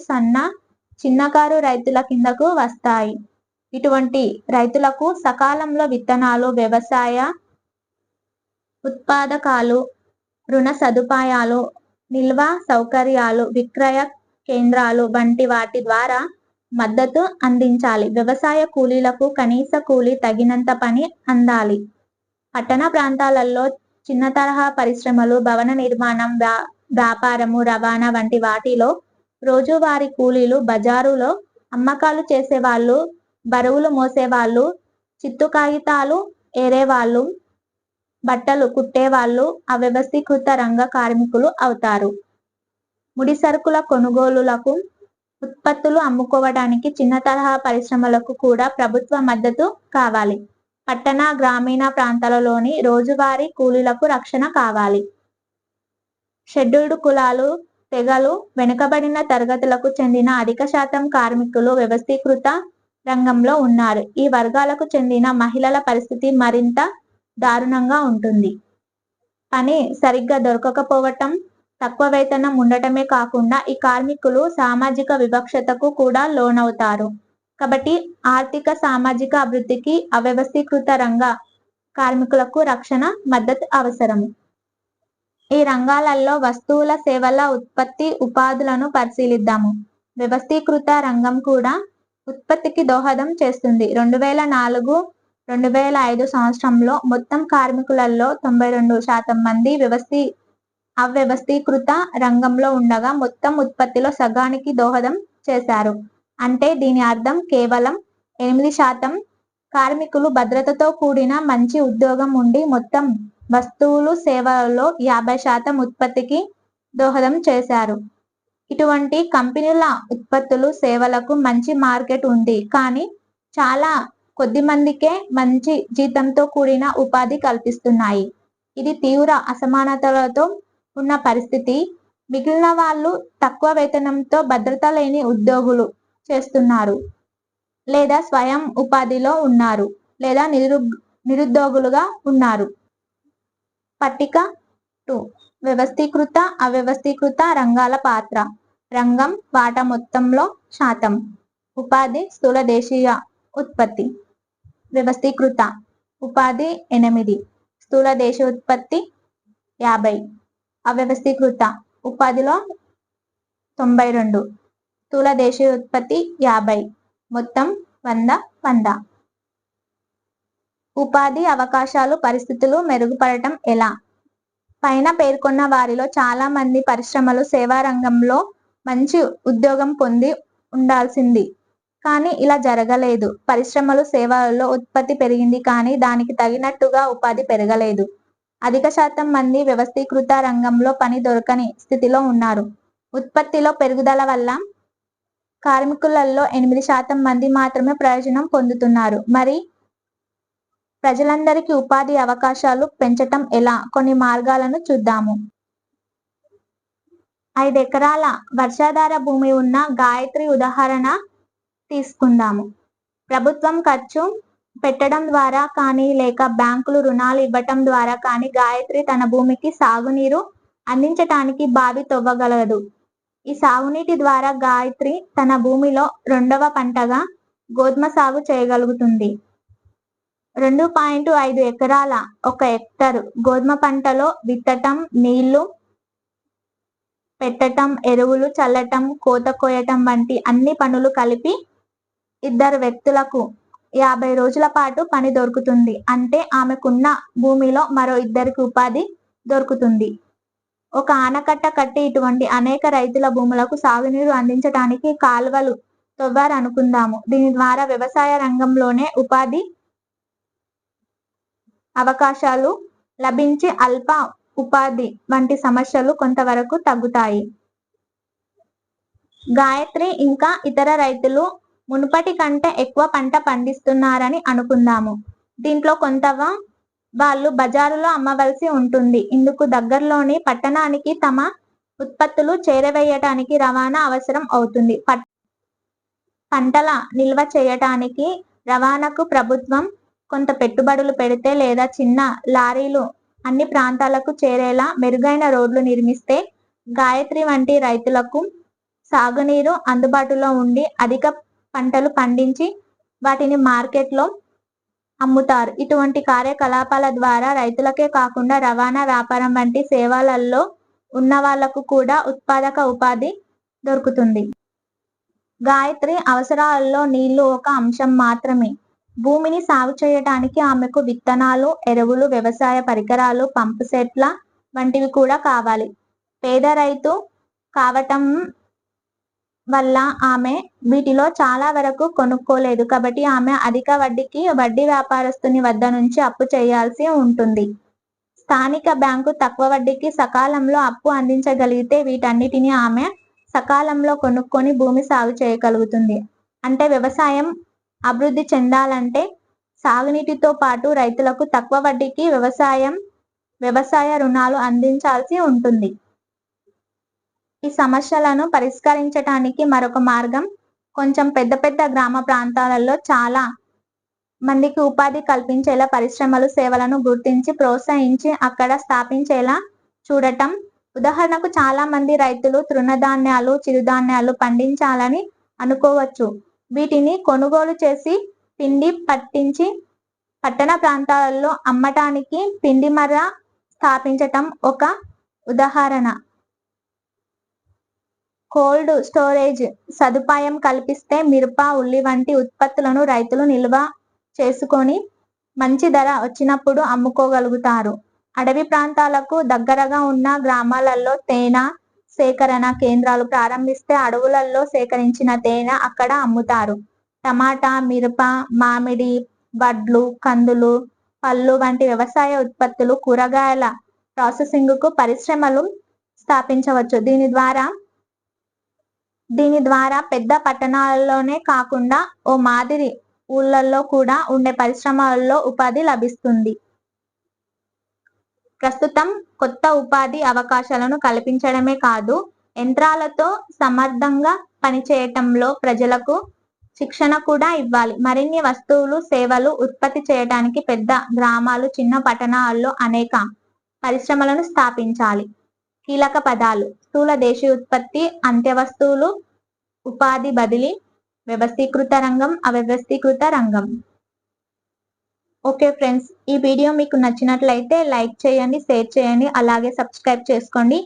చిన్నకారు రైతుల కిందకు వస్తాయి. ఇటువంటి రైతులకు సకాలంలో విత్తనాలు, వ్యవసాయ ఉత్పాదకాలు, రుణ సదుపాయాలు, నిల్వ సౌకర్యాలు, విక్రయ కేంద్రాలు వంటి వాటి ద్వారా మద్దతు అందించాలి. వ్యవసాయ కూలీలకు కనీస కూలీ, తగినంత పని అందాలి. పట్టణ ప్రాంతాలలో చిన్న తరహా పరిశ్రమలు, భవన నిర్మాణం, వ్యాపారము, రవాణా వంటి వాటిలో రోజువారీ కూలీలు, బజారులో అమ్మకాలు చేసేవాళ్ళు, బరువులు మోసేవాళ్ళు, చిత్తు కాగితాలు ఏరేవాళ్ళు, బట్టలు కుట్టేవాళ్ళు అవ్యవస్థీకృత రంగ కార్మికులు అవుతారు. ముడి సరుకుల కొనుగోలులకు, ఉత్పత్తులు అమ్ముకోవడానికి చిన్న తరహా పరిశ్రమలకు కూడా ప్రభుత్వ మద్దతు కావాలి. పట్టణ, గ్రామీణ ప్రాంతాలలోని రోజువారీ కూలీలకు రక్షణ కావాలి. షెడ్యూల్డ్ కులాలు, తెగలు, వెనుకబడిన తరగతులకు చెందిన అధిక శాతం కార్మికులు వ్యవస్థీకృత రంగంలో ఉన్నారు. ఈ వర్గాలకు చెందిన మహిళల పరిస్థితి మరింత దారుణంగా ఉంటుంది. పని సరిగ్గా దొరకకపోవటం, తక్కువ వేతనం ఉండటమే కాకుండా ఈ కార్మికులు సామాజిక వివక్షతకు కూడా లోనవుతారు. కాబట్టి ఆర్థిక, సామాజిక అభివృద్ధికి అవ్యవస్థీకృత రంగ కార్మికులకు రక్షణ, మద్దతు అవసరము. ఈ రంగాలలో వస్తువుల, సేవల ఉత్పత్తి, ఉపాధులను పరిశీలిద్దాము. వ్యవస్థీకృత రంగం కూడా ఉత్పత్తికి దోహదం చేస్తుంది. 2004-2005 సంవత్సరంలో మొత్తం కార్మికులలో 92% మంది అవ్యవస్థీకృత రంగంలో ఉండగా మొత్తం ఉత్పత్తిలో సగానికి దోహదం చేశారు. అంటే దీని అర్థం కేవలం 8% కార్మికులు భద్రతతో కూడిన మంచి ఉద్యోగం ఉండి మొత్తం వస్తువులు, సేవలలో 50% ఉత్పత్తికి దోహదం చేశారు. ఇటువంటి కంపెనీల ఉత్పత్తులు, సేవలకు మంచి మార్కెట్ ఉంది. కానీ చాలా కొద్ది మందికే మంచి జీతంతో కూడిన ఉపాధి కల్పిస్తున్నాయి. ఇది తీవ్ర అసమానతలతో ఉన్న పరిస్థితి. మిగిలిన వాళ్ళు తక్కువ వేతనంతో భద్రత లేని ఉద్యోగులు చేస్తున్నారు, లేదా స్వయం ఉపాధిలో ఉన్నారు, లేదా నిరుద్యోగులుగా ఉన్నారు. పట్టిక 2. వ్యవస్థీకృత, అవ్యవస్థీకృత రంగాల పాత్ర. రంగం వాటా మొత్తంలో శాతం. ఉపాధి స్థూల దేశీయ ఉత్పత్తి. వ్యవస్థీకృత ఉపాధి 8, స్థూల దేశీయ ఉత్పత్తి 50, అవ్యవస్థీకృత ఉపాధిలో 92, స్థూల దేశీయ ఉత్పత్తి 50, మొత్తం 100. ఉపాధి అవకాశాలు పరిస్థితులు మెరుగుపడటం ఎలా? పైన పేర్కొన్న వారిలో చాలా మంది పరిశ్రమలు సేవా రంగంలో మంచి ఉద్యోగం పొంది ఉండాల్సింది, కానీ ఇలా జరగలేదు. పరిశ్రమలు సేవలలో ఉత్పత్తి పెరిగింది, కానీ దానికి తగినట్టుగా ఉపాధి పెరగలేదు. అధిక శాతం మంది వ్యవస్థీకృత రంగంలో పని దొరకని స్థితిలో ఉన్నారు. ఉత్పత్తిలో పెరుగుదల వల్ల కార్మికులలో 8% మంది మాత్రమే ప్రయోజనం పొందుతున్నారు. మరి ప్రజలందరికీ ఉపాధి అవకాశాలు పెంచటం ఎలా? కొన్ని మార్గాలను చూద్దాము. 5 ఎకరాల వర్షాధార భూమి ఉన్న గాయత్రి ఉదాహరణ తీసుకుందాము. ప్రభుత్వం ఖర్చు పెట్టడం ద్వారా కానీ లేక బ్యాంకులు రుణాలు ఇవ్వటం ద్వారా కానీ గాయత్రి తన భూమికి సాగునీరు అందించటానికి బావి తవ్వగలదు. ఈ సాగునీటి ద్వారా గాయత్రి తన భూమిలో 2వ పంటగా గోధుమ సాగు చేయగలుగుతుంది. 2.5 ఎకరాల 1 హెక్టారు గోధుమ పంటలో విత్తటం, నీళ్లు పెట్టటం, ఎరువులు చల్లటం, కోత కోయటం వంటి అన్ని పనులు కలిపి 2 వ్యక్తులకు 50 రోజుల పాటు పని దొరుకుతుంది. అంటే ఆమెకున్న భూమిలో మరో 2కి ఉపాధి దొరుకుతుంది. ఒక ఆనకట్ట కట్టి ఇటువంటి అనేక రైతుల భూములకు సాగునీరు అందించడానికి కాలువలు తవ్వారనుకుందాము. దీని ద్వారా వ్యవసాయ రంగంలోనే ఉపాధి అవకాశాలు లభించి అల్ప ఉపాధి వంటి సమస్యలు కొంతవరకు తగ్గుతాయి. గాయత్రి ఇంకా ఇతర రైతులు మునుపటి కంటే ఎక్కువ పంట పండిస్తున్నారని అనుకుందాము. దీంట్లో కొంత వాళ్ళు బజారులో అమ్మవలసి ఉంటుంది. ఇందుకు దగ్గరలోని పట్టణానికి తమ ఉత్పత్తులు చేరవేయటానికి రవాణా అవసరం అవుతుంది. పంటల నిల్వ చేయటానికి రవాణాకు ప్రభుత్వం కొంత పెట్టుబడులు పెడితే లేదా చిన్న లారీలు అన్ని ప్రాంతాలకు చేరేలా మెరుగైన రోడ్లు నిర్మిస్తే గాయత్రి వంటి రైతులకు సాగునీరు అందుబాటులో ఉండి అధిక పంటలు పండించి వాటిని మార్కెట్లో అమ్ముతారు. ఇటువంటి కార్యకలాపాల ద్వారా రైతులకే కాకుండా రవాణా వ్యాపారం వంటి సేవలలో ఉన్న వాళ్లకు కూడా ఉత్పాదక ఉపాధి దొరుకుతుంది. గాయత్రి అవసరాలలో నీళ్లు ఒక అంశం మాత్రమే. భూమిని సాగు చేయటానికి ఆమెకు విత్తనాలు, ఎరువులు, వ్యవసాయ పరికరాలు, పంపు సెట్ల వంటివి కూడా కావాలి. పేద రైతు కావటం వల్ల ఆమె వీటిలో చాలా వరకు కొనుక్కోలేదు. కాబట్టి ఆమె అధిక వడ్డీకి వడ్డీ వ్యాపారస్తుని వద్ద నుంచి అప్పు చేయాల్సి ఉంటుంది. స్థానిక బ్యాంకు తక్కువ వడ్డీకి సకాలంలో అప్పు అందించగలిగితే వీటన్నిటిని ఆమె సకాలంలో కొనుక్కొని భూమి సాగు చేయగలుగుతుంది. అంటే వ్యవసాయం అభివృద్ధి చెందాలంటే సాగునీటితో పాటు రైతులకు తక్కువ వడ్డీకి వ్యవసాయ రుణాలు అందించాల్సి ఉంటుంది. ఈ సమస్యలను పరిష్కరించటానికి మరొక మార్గం కొంచెం పెద్ద గ్రామ ప్రాంతాలలో చాలా మందికి ఉపాధి కల్పించేలా పరిశ్రమలు, సేవలను గుర్తించి ప్రోత్సహించి అక్కడ స్థాపించేలా చూడటం. ఉదాహరణకు చాలా మంది రైతులు తృణధాన్యాలు, చిరుధాన్యాలు పండించాలని అనుకోవచ్చు. వీటిని కొనుగోలు చేసి పిండి పట్టించి పట్టణ ప్రాంతాలలో అమ్మటానికి పిండి మర స్థాపించటం ఒక ఉదాహరణ. కోల్డ్ స్టోరేజ్ సదుపాయం కల్పిస్తే మిరప, ఉల్లి వంటి ఉత్పత్తులను రైతులు నిల్వ చేసుకొని మంచి ధర వచ్చినప్పుడు అమ్ముకోగలుగుతారు. అడవి ప్రాంతాలకు దగ్గరగా ఉన్న గ్రామాలలో తేనె సేకరణ కేంద్రాలు ప్రారంభిస్తే అడవులలో సేకరించిన తేనె అక్కడ అమ్ముతారు. టమాటా, మిరప, మామిడి, వడ్లు, కందులు, పళ్ళు వంటి వ్యవసాయ ఉత్పత్తులు, కూరగాయల ప్రాసెసింగ్కు పరిశ్రమలు స్థాపించవచ్చు. దీని ద్వారా పెద్ద పట్టణాలలోనే కాకుండా ఓ మాదిరి ఊళ్ళల్లో కూడా ఉండే పరిశ్రమలలో ఉపాధి లభిస్తుంది. ప్రస్తుతం కొత్త ఉపాధి అవకాశాలను కల్పించడమే కాదు, యంత్రాలతో సమర్థంగా పనిచేయటంలో ప్రజలకు శిక్షణ కూడా ఇవ్వాలి. మరిన్ని వస్తువులు, సేవలు ఉత్పత్తి చేయడానికి పెద్ద గ్రామాలు, చిన్న పట్టణాల్లో అనేక పరిశ్రమలను స్థాపించాలి. కీలక పదాలు: స్థూల దేశీయ ఉత్పత్తి, అంత్య వస్తువులు, ఉపాధి బదిలీ, వ్యవస్థీకృత రంగం, అవ్యవస్థీకృత రంగం. ఓకే ఫ్రెండ్స్, ఈ వీడియో మీకు నచ్చినట్లయితే లైక్ చేయండి, షేర్ చేయండి, అలాగే సబ్స్క్రైబ్ చేసుకోండి.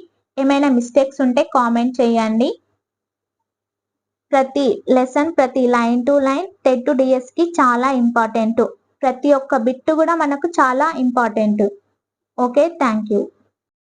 ఏమైనా మిస్టేక్స్ ఉంటే కామెంట్ చేయండి. ప్రతి లెసన్, ప్రతి line to line TET to DS కి చాలా ఇంపార్టెంట్. ప్రతి ఒక్క బిట్ కూడా మనకు చాలా ఇంపార్టెంట్. Okay, thank you.